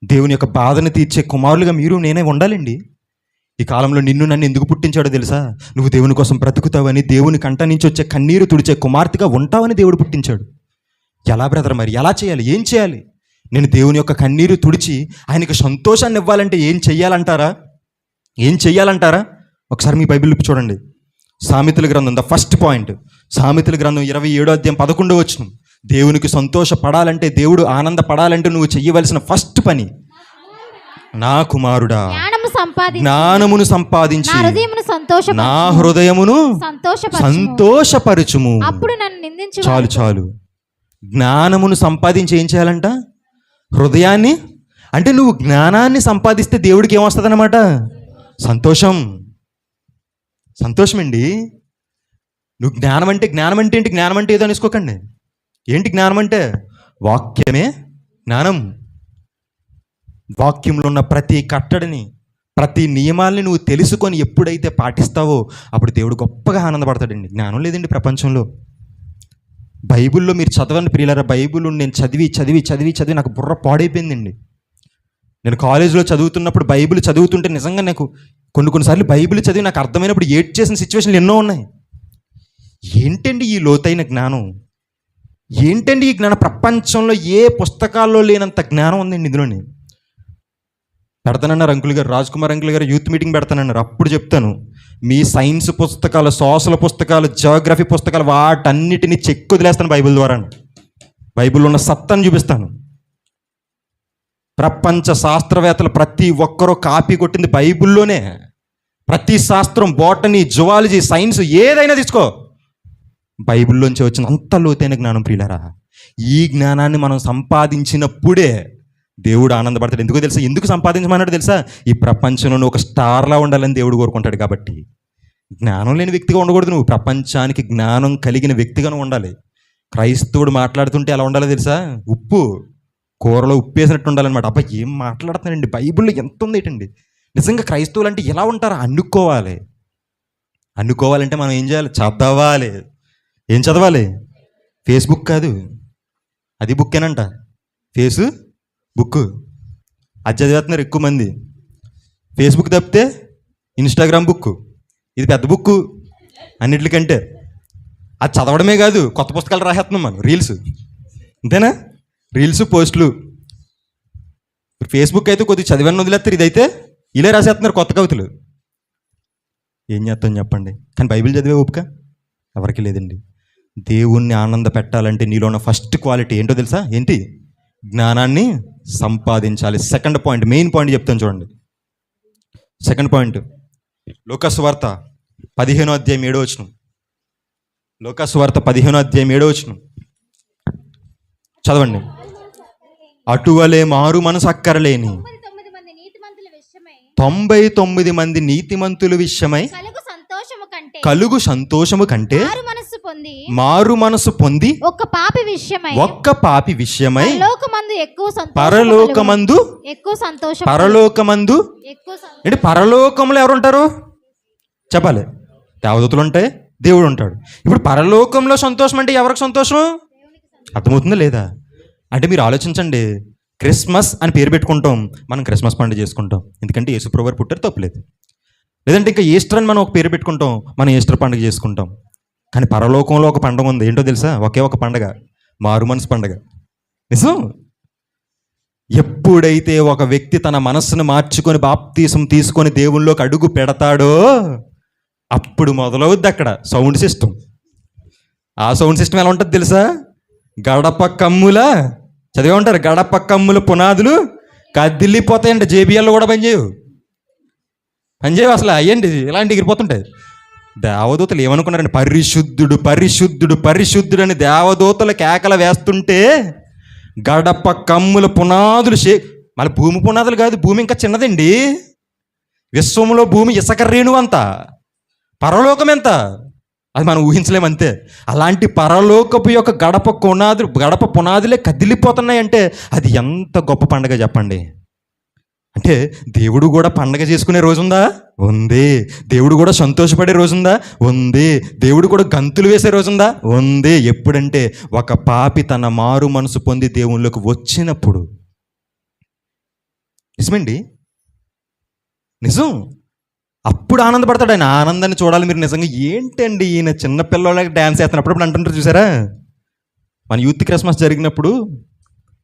దేవుని యొక్క బాధను తీర్చే కుమారులుగా మీరు నేనే ఉండాలండి. ఈ కాలంలో నిన్ను నన్ను ఎందుకు పుట్టించాడో తెలుసా? నువ్వు దేవుని కోసం బ్రతుకుతావని, దేవుని కంట నుంచి వచ్చే కన్నీరు తుడిచే కుమార్తెగా ఉంటావని దేవుడు పుట్టించాడు. ఎలా బ్రదర్ మరి? ఎలా చేయాలి? ఏం చేయాలి? నేను దేవుని యొక్క కన్నీరు తుడిచి ఆయనకు సంతోషాన్ని ఇవ్వాలంటే ఏం చెయ్యాలంటారా? ఒకసారి మీ బైబిల్ చూడండి. సామెతల గ్రంథం, ద ఫస్ట్ పాయింట్. సామెతల గ్రంథం 27వ అధ్యాయం 11వ వచనం. దేవునికి సంతోషపడాలంటే, దేవుడు ఆనందపడాలంటే నువ్వు చెయ్యవలసిన ఫస్ట్ పని, నా కుమారుడా జ్ఞానమును సంపాదించి నా హృదయమును సంతోషపరచుము. చాలు. జ్ఞానమును సంపాదించి ఏం చేయాలంట? హృదయాన్ని. అంటే నువ్వు జ్ఞానాన్ని సంపాదిస్తే దేవుడికి ఏమొస్తుంది అన్నమాట? సంతోషమండి. నువ్వు జ్ఞానం అంటే ఏంటి? జ్ఞానం అంటే ఏదో అనుకోకండి. ఏంటి జ్ఞానం అంటే? వాక్యమే జ్ఞానం. వాక్యంలో ఉన్న ప్రతి కట్టడిని, ప్రతి నియమాల్ని నువ్వు తెలుసుకొని ఎప్పుడైతే పాటిస్తావో అప్పుడు దేవుడు గొప్పగా ఆనందపడతాడండి. జ్ఞానం లేదండి ప్రపంచంలో. బైబిల్లో మీరు చదవండి ప్రియులారా. బైబిల్ నేను చదివి నాకు బుర్ర పాడైపోయిందండి. నేను కాలేజీలో చదువుతున్నప్పుడు బైబిల్ చదువుతుంటే నిజంగా నాకు కొన్నిసార్లు బైబిల్ చదివి నాకు అర్థమైనప్పుడు ఏడ్ చేసిన సిచ్యువేషన్లు ఎన్నో ఉన్నాయి. ఏంటండి ఈ లోతైన జ్ఞానం? ఏంటండి ఈ జ్ఞానం? ప్రపంచంలో ఏ పుస్తకాల్లో లేనంత జ్ఞానం ఉందండి ఇందులోని. పెడతానన్నారు అంకుల్ గారు, రాజ్ కుమార్ అంకుల్ గారు యూత్ మీటింగ్ పెడతానన్నారు. అప్పుడు చెప్తాను, మీ సైన్స్ పుస్తకాలు, సోషల్ పుస్తకాలు, జియోగ్రఫీ పుస్తకాలు వాటన్నిటిని చెక్కు వదిలేస్తాను బైబిల్ ద్వారా. బైబిల్లో ఉన్న సత్తాను చూపిస్తాను. ప్రపంచ శాస్త్రవేత్తలు ప్రతి ఒక్కరూ కాపీ కొట్టింది బైబిల్లోనే. ప్రతి శాస్త్రం, బోటనీ, జువాలజీ, సైన్స్ ఏదైనా తీసుకో, బైబిల్లోంచి వచ్చిన అంత లోతైన జ్ఞానం ప్రియులారా. ఈ జ్ఞానాన్ని మనం సంపాదించినప్పుడే దేవుడు ఆనందపడతాడు. ఎందుకో తెలుసా? ఎందుకు సంపాదించమన్నాడు తెలుసా? ఈ ప్రపంచంలో ఒక స్టార్లా ఉండాలని దేవుడు కోరుకుంటాడు. కాబట్టి జ్ఞానం లేని వ్యక్తిగా ఉండకూడదు నువ్వు. ప్రపంచానికి జ్ఞానం కలిగిన వ్యక్తిగా ఉండాలి. క్రైస్తవుడు మాట్లాడుతుంటే ఎలా ఉండాలో తెలుసా? ఉప్పు కూరలో ఉప్పు వేసినట్టు ఉండాలన్నమాట. అబ్బా ఏం మాట్లాడుతున్నాడండి, బైబిల్లో ఎంత ఉంది ఏంటండి. నిజంగా క్రైస్తవులు అంటే ఎలా ఉంటారా? అనుకోవాలంటే మనం ఏం చేయాలి? చదవాలి. ఏం చదవాలి? ఫేస్బుక్ కాదు, అది బుక్కేనంట. బుక్ అది చదివేస్తున్నారు ఎక్కువ మంది. ఫేస్బుక్ తప్పితే ఇన్స్టాగ్రామ్ బుక్, ఇది పెద్ద బుక్ అన్నిటికంటే. అది చదవడమే కాదు, కొత్త పుస్తకాలు రాసేస్తున్నాం మనం. రీల్స్, అంతేనా? రీల్స్, పోస్టులు. ఫేస్బుక్ అయితే కొద్దిగా చదివని వదిలేస్తారు. ఇదైతే ఇలా రాసేస్తున్నారు కొత్త కవితలు. ఏం చేస్తాం చెప్పండి? కానీ బైబిల్ చదివే ఓపిక ఎవరికి లేదండి. దేవుణ్ణి ఆనంద పెట్టాలంటే నీలో ఉన్న ఫస్ట్ క్వాలిటీ ఏంటో తెలుసా? ఏంటి? జ్ఞానాన్ని సంపాదించాలి. సెకండ్ పాయింట్, మెయిన్ పాయింట్ చెప్తాను చూడండి. సెకండ్ పాయింట్, లూకా సువార్త 15వ అధ్యాయం 7వ వచనం. లోకాసువార్త 15:7 చదవండి. అటువలే మారు మనసు అక్కరలేని 99 మంది నీతిమంతుల విషయమై 99 మంది నీతిమంతుల విషయమై కలుగు సంతోషము కంటే మారు మనసు పొంది ఒక్క పాపి విషయమై పరలోకమందు అంటే పరలోకంలో ఎవరు ఉంటారు చెప్పాలి? దేవదూతలు ఉంటాయి, దేవుడు ఉంటాడు. ఇప్పుడు పరలోకంలో సంతోషం అంటే ఎవరికి సంతోషం? అర్థమవుతుందా లేదా? అంటే మీరు ఆలోచించండి, క్రిస్మస్ అని పేరు పెట్టుకుంటాం, మనం క్రిస్మస్ పండుగ చేసుకుంటాం ఎందుకంటే యేసుప్రభువు వారు పుట్టారు, తప్పులేదు. లేదంటే ఇంకా ఈస్టర్ అని మనం ఒక పేరు పెట్టుకుంటాం, మనం ఈస్టర్ పండుగ చేసుకుంటాం. కానీ పరలోకంలో ఒక పండుగ ఉంది, ఏంటో తెలుసా? ఒకే ఒక పండుగ, మారు మనసు పండుగ. నిజం. ఎప్పుడైతే ఒక వ్యక్తి తన మనస్సును మార్చుకొని బాప్తీసం తీసుకొని దేవుళ్ళలోకి అడుగు పెడతాడో అప్పుడు మొదలవుద్ది అక్కడ సౌండ్ సిస్టమ్. ఆ సౌండ్ సిస్టమ్ ఎలా ఉంటుంది తెలుసా? గడప కమ్ముల చదివే ఉంటారు, గడప కమ్ముల పునాదులు కదిలిపోతాయండి. జేబిఎల్లో కూడా పనిచేయవు అసలు అయ్యండి, ఇలాంటి ఎగిరిపోతుంటాయి. దేవదూతలు ఏమనుకున్నారండి? పరిశుద్ధుడు పరిశుద్ధుడు పరిశుద్ధుడు అని దేవదూతలు కేకలు వేస్తుంటే గడప కమ్ముల పునాదులు మళ్ళీ భూమి పునాదులు కాదు, భూమి ఇంకా చిన్నదండి. విశ్వంలో భూమి ఇసుక రేణువు అంత, పరలోకం ఎంత అది మనం ఊహించలేమంతే. అలాంటి పరలోకపు యొక్క గడప పునాదులే కదిలిపోతున్నాయంటే అది ఎంత గొప్ప పండగ చెప్పండి. అంటే దేవుడు కూడా పండగ చేసుకునే రోజుందా? ఉంది. దేవుడు కూడా సంతోషపడే రోజుందా? ఉంది. దేవుడు కూడా గంతులు వేసే రోజుందా? ఉంది. ఎప్పుడంటే ఒక పాపి తన మారు మనసు పొంది దేవుళ్ళలోకి వచ్చినప్పుడు. నిజమండి, నిజం. అప్పుడు ఆనందపడతాడు ఆయన. ఆనందాన్ని చూడాలి మీరు నిజంగా. ఏంటండి ఈయన చిన్నపిల్లలకి డ్యాన్స్ చేస్తున్నారు అప్పుడప్పుడు అంటుంటారు చూసారా? మన యూత్ క్రిస్మస్ జరిగినప్పుడు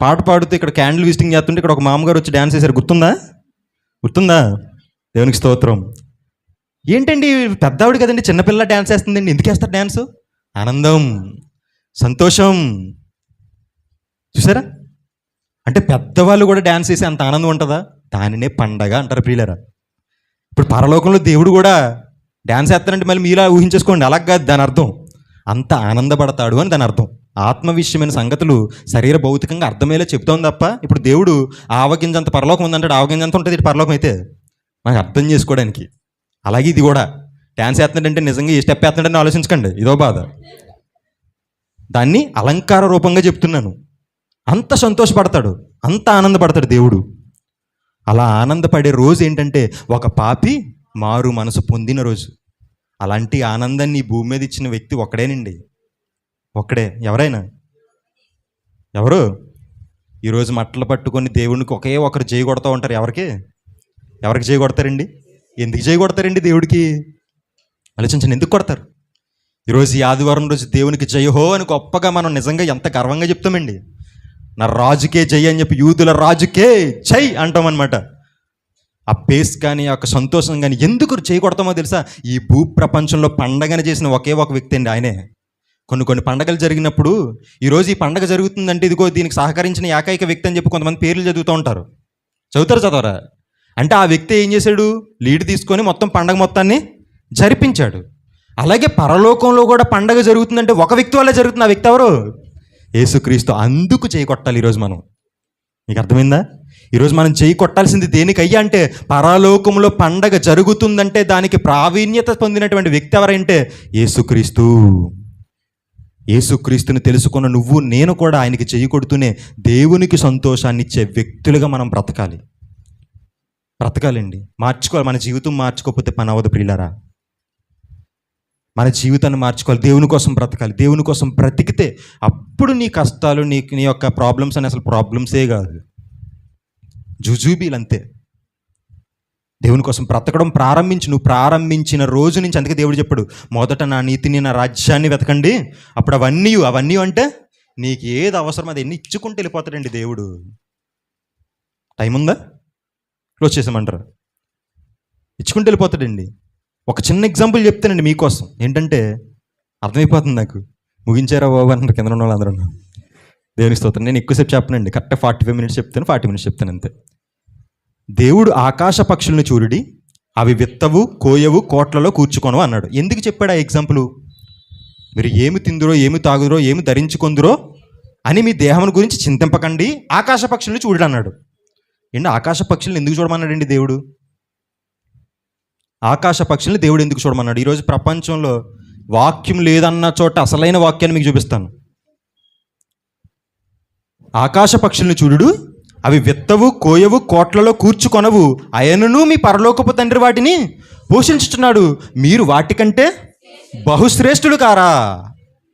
పాట పాడుతూ ఇక్కడ క్యాండిల్ విజిటింగ్ చేస్తుంటే ఇక్కడ ఒక మామగారు వచ్చి డ్యాన్స్ చేశారు. గుర్తుందా? దేవునికి స్తోత్రం. ఏంటండి పెద్దవాడు కదండి, చిన్నపిల్ల డ్యాన్స్ చేస్తుందండి, ఎందుకు వేస్తారు డ్యాన్స్? ఆనందం, సంతోషం. చూసారా? అంటే పెద్దవాళ్ళు కూడా డ్యాన్స్ చేసి అంత ఆనందం ఉంటుందా? దానినే పండగ అంటారు ప్రియులారా. ఇప్పుడు పరలోకంలో దేవుడు కూడా డ్యాన్స్ వేస్తారంటే మళ్ళీ మీలా ఊహించేసుకోండి, అలాగ కాదు దాని అర్థం. అంత ఆనందపడతాడు అని దాని అర్థం. ఆత్మ విషయమైన సంగతులు శరీర భౌతికంగా అర్థమయ్యేలా చెప్తాం తప్ప ఇప్పుడు దేవుడు ఆవగింజంత పరలోకం ఉందంటాడు, ఆవగింజంత ఉంటుంది ఇటు పరలోకం అయితే మనకు అర్థం చేసుకోవడానికి. అలాగే ఇది కూడా డ్యాన్స్ వేస్తున్నాడంటే నిజంగా ఏ స్టెప్ వేస్తున్నాడని ఆలోచించకండి, ఇదో బాధ. దాన్ని అలంకార రూపంగా చెప్తున్నాను. అంత సంతోషపడతాడు, అంత ఆనందపడతాడు దేవుడు. అలా ఆనందపడే రోజు ఏంటంటే ఒక పాపి మారు మనసు పొందిన రోజు. అలాంటి ఆనందాన్ని భూమి మీద ఇచ్చిన వ్యక్తి ఒక్కడేనండి, ఒక్కడే. ఎవరు? ఈరోజు మట్టలు పట్టుకొని దేవునికి ఒకే ఒకరు జై కొడతా ఉంటారు. ఎవరికి జై కొడతారండి? ఎందుకు జై కొడతారండి దేవుడికి? ఆలోచించండి, ఎందుకు కొడతారు? ఈరోజు ఈ ఆదివారం రోజు దేవునికి జయహో అని గొప్పగా మనం నిజంగా ఎంత గర్వంగా చెప్తామండి. నా రాజుకే జై అని చెప్పి, యూదుల రాజుకే జై అంటాం అనమాట. ఆ పేస్ కానీ ఆ యొక్క సంతోషం కానీ ఎందుకు చేయకూడతామో తెలుసా? ఈ భూ ప్రపంచంలో పండగని చేసిన ఒకే ఒక వ్యక్తి అండి, ఆయనే. కొన్ని పండగలు జరిగినప్పుడు ఈరోజు ఈ పండగ జరుగుతుందంటే ఇదిగో దీనికి సహకరించిన ఏకైక వ్యక్తి అని చెప్పి కొంతమంది పేర్లు చదువుతూ ఉంటారు. చదవరా? అంటే ఆ వ్యక్తి ఏం చేశాడు? లీడ్ తీసుకొని మొత్తం పండగ మొత్తాన్ని జరిపించాడు. అలాగే పరలోకంలో కూడా పండగ జరుగుతుందంటే ఒక వ్యక్తి వల్ల జరుగుతుంది. ఆ వ్యక్తి ఎవరు? యేసుక్రీస్తు. అందుకు చేయి కొట్టాలి ఈరోజు మనం. మీకు అర్థమైందా? ఈరోజు మనం చేయి కొట్టాల్సింది దేనికయ్యా అంటే, పరలోకంలో పండగ జరుగుతుందంటే దానికి ప్రావీణ్యత పొందినటువంటి వ్యక్తి ఎవరంటే యేసుక్రీస్తు. యేసుక్రీస్తుని తెలుసుకున్న నువ్వు నేను కూడా ఆయనకి చేయి కొడుతూనే దేవునికి సంతోషాన్ని ఇచ్చే వ్యక్తులుగా మనం బ్రతకాలండి. మార్చుకోవాలి. మన జీవితం మార్చుకోకపోతే పని అవ్వదు ప్రియులారా. మన జీవితాన్ని మార్చుకోవాలి, దేవుని కోసం బ్రతకాలి. దేవుని కోసం బ్రతికితే అప్పుడు నీ కష్టాలు నీ యొక్క ప్రాబ్లమ్స్ అని అసలు ప్రాబ్లమ్సే కాదు, జుజూబీలు అంతే. దేవుని కోసం బ్రతకడం నువ్వు ప్రారంభించిన రోజు నుంచి. అందుకే దేవుడు చెప్పాడు, మొదట నా నీతిని నా రాజ్యాన్ని వెతకండి, అప్పుడు అవన్నీ అంటే నీకు ఏది అవసరం అది ఎన్ని ఇచ్చుకుంటూ వెళ్ళిపోతాడండి దేవుడు. టైం ఉందా? క్లోజ్ చేసామంటారు. ఇచ్చుకుంటూ వెళ్ళిపోతాడండి. ఒక చిన్న ఎగ్జాంపుల్ చెప్తానండి మీకోసం, ఏంటంటే అర్థమైపోతుంది నాకు. ముగించారా బాబు అంటారు కింద ఉన్న వాళ్ళు అందరూ. దేవుని స్తోత్రం. నేను ఎక్కువసేపు చెప్పనండి, కరెక్ట్గా 45 మినిట్స్ చెప్తాను, 40 మినిట్స్ చెప్తాను అంతే. దేవుడు ఆకాశ పక్షులను చూడుడి, అవి విత్తవు కోయవు కోట్లలో కూర్చుకోను అన్నాడు. ఎందుకు చెప్పాడు ఆ ఎగ్జాంపుల్? మీరు ఏమి తిందురో, ఏమి తాగుదురో, ఏమి ధరించుకుందురో అని మీ దేహం గురించి చింతింపకండి, ఆకాశ పక్షుల్ని చూడు అన్నాడు. ఏంటి ఆకాశ పక్షుల్ని ఎందుకు చూడమన్నాడండి దేవుడు? ఆకాశ పక్షుల్ని దేవుడు ఎందుకు చూడమన్నాడు? ఈరోజు ప్రపంచంలో వాక్యం లేదన్న చోట అసలైన వాక్యాన్ని మీకు చూపిస్తాను. ఆకాశ పక్షుల్ని చూడు, అవి విత్తవు, కోయవు, కోట్లలో కూర్చుకొనవు, ఆయనను మీ పరలోకపు తండ్రి వాటిని పోషించుచున్నాడు, మీరు వాటికంటే బహుశ్రేష్ఠులు కారా?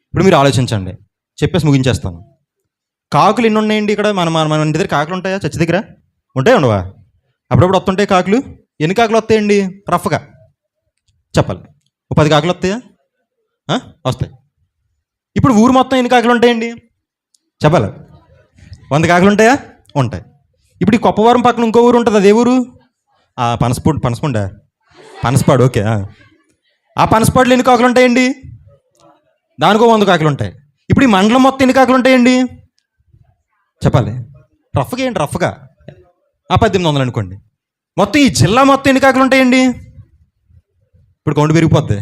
ఇప్పుడు మీరు ఆలోచించండి, చెప్పేసి ముగించేస్తాను. కాకులు ఎన్ని ఉన్నాయండి ఇక్కడ? మన ఇంటి దగ్గర కాకులు ఉంటాయా? చచ్చి దగ్గర ఉంటాయి, ఉండవా? అప్పుడప్పుడు వస్తుంటాయి కాకులు. ఎన్ని కాకులు వస్తాయండి రఫ్గా చెప్పాలి? 10 కాకులు వస్తాయా? వస్తాయి. ఇప్పుడు ఊరు మొత్తం ఎన్ని కాకులు ఉంటాయండి చెప్పాలి? 100 కాకులు ఉంటాయా? ఉంటాయి. ఇప్పుడు ఈ కొప్పవరం పక్కన ఇంకో ఊరు ఉంటుంది, అదే ఊరు పనసపాడు. ఓకే, ఆ పనసపాడులో ఎన్ని కాకులు ఉంటాయండి? దానికో 100 కాకులు ఉంటాయి. ఇప్పుడు ఈ మండలం మొత్తం ఎన్ని కాకులు ఉంటాయండి చెప్పాలి? రఫ్గా ఏంటి, రఫ్గా 1800 అనుకోండి. మొత్తం ఈ జిల్లా మొత్తం ఎన్ని కాకులు ఉంటాయండి? ఇప్పుడు కౌంట్ పెరిగిపోద్ది.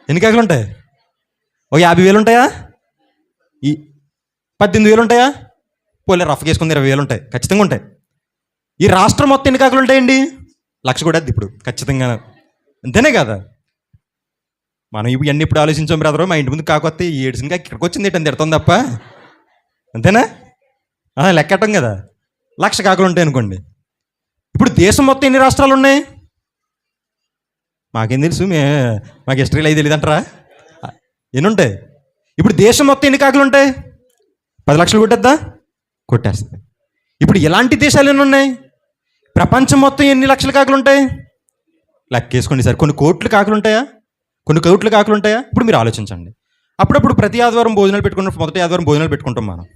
ఎన్ని కాకులు ఉంటాయి? ఒక 50,000 ఉంటాయా? ఈ 18,000 ఉంటాయా? పోలే రఫ్గా వేసుకుంది 20,000 ఉంటాయి, ఖచ్చితంగా ఉంటాయి. ఈ రాష్ట్రం మొత్తం ఎన్ని కాకులు ఉంటాయండి? 1,00,000 కూడా ఇప్పుడు ఖచ్చితంగా, అంతేనే కదా? మనం ఇవన్నీ ఇప్పుడు ఆలోచించాం బ్రదరు. మా ఇంటి ముందు కాకొస్తే ఏడ్చింది ఇక్కడికి వచ్చింది ఏంటని తిడుతుంది తప్ప, అంతేనా? లెక్కటం కదా. 1,00,000 కాకులు ఉంటాయి అనుకోండి. ఇప్పుడు దేశం మొత్తం ఎన్ని రాష్ట్రాలు ఉన్నాయి? మాకేం తెలుసు, మాకు హిస్టరీలో అయితే తెలియదు అంటారా? ఎన్ని ఉంటాయి? ఇప్పుడు దేశం మొత్తం ఎన్ని కాకులు ఉంటాయి? 10 లక్షలు కొట్టేద్దా? కొట్టేస్తుంది. ఇప్పుడు ఎలాంటి దేశాలు ఎన్ని ఉన్నాయి? ప్రపంచం మొత్తం ఎన్ని లక్షల కాకులు ఉంటాయి? లెక్కేసుకోండి సార్. కొన్ని కోట్ల కాకులు ఉంటాయా? కొన్ని కోట్ల కాకులు ఉంటాయా? ఇప్పుడు మీరు ఆలోచించండి. అప్పుడప్పుడు ప్రతి ఆదివారం భోజనాలు పెట్టుకున్నప్పుడు, మొదటి ఆదివారం భోజనాలు పెట్టుకుంటాం మనం.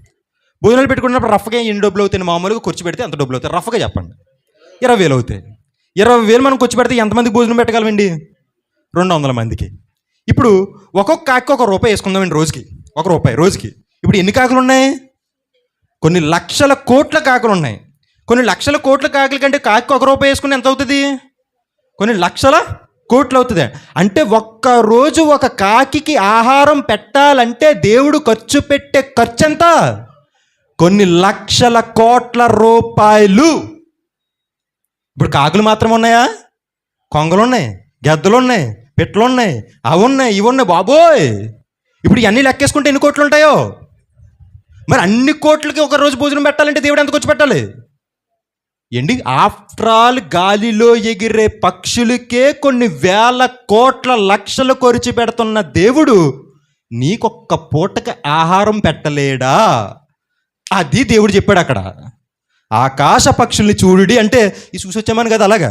భోజనాలు పెట్టుకున్నప్పుడు రఫ్గా ఎన్ని డబ్బులు అవుతాయి? మామూలుగా ఖర్చు పెడితే ఎంత డబ్బులు అవుతాయి రఫ్గా చెప్పండి? 20,000 అవుతాయి. 20,000 మనం ఖర్చు పెడితే ఎంతమందికి భోజనం పెట్టగలమండి? 200 మందికి. ఇప్పుడు ఒక్కొక్క కాకి ₹1 వేసుకుందామండి రోజుకి, ₹1 రోజుకి. ఇప్పుడు ఎన్ని కాకులు ఉన్నాయి? కొన్ని లక్షల కోట్ల కాకులు ఉన్నాయి. కొన్ని లక్షల కోట్ల కాకుల కంటే కాకి ₹1 వేసుకుని ఎంత అవుతుంది? కొన్ని లక్షల కోట్లు అవుతుంది. అంటే ఒక్కరోజు ఒక కాకికి ఆహారం పెట్టాలంటే దేవుడు ఖర్చు పెట్టే ఖర్చు ఎంత? కొన్ని లక్షల కోట్ల రూపాయలు. ఇప్పుడు కాకులు మాత్రం ఉన్నాయా? కొంగలు ఉన్నాయి, గెద్దలు ఉన్నాయి, పిట్టలు ఉన్నాయి, అవి ఉన్నాయి, ఇవి ఉన్నాయి. బాబోయ్, ఇప్పుడు ఇవన్నీ లెక్కేసుకుంటే ఎన్ని కోట్లు ఉంటాయో? మరి అన్ని కోట్లకి ఒక రోజు భోజనం పెట్టాలంటే దేవుడు ఎంత ఖర్చు పెట్టాలి? ఏంటి, ఆఫ్టర్ ఆల్ గాలిలో ఎగిరే పక్షులకే కొన్ని వేల కోట్ల లక్షలు ఖర్చు పెడుతున్న దేవుడు నీకొక్క పూటకి ఆహారం పెట్టలేడా? అది దేవుడు చెప్పాడు అక్కడ. ఆకాశ పక్షుల్ని చూడుడి అంటే ఈ చూసి వచ్చామని కదా, అలాగా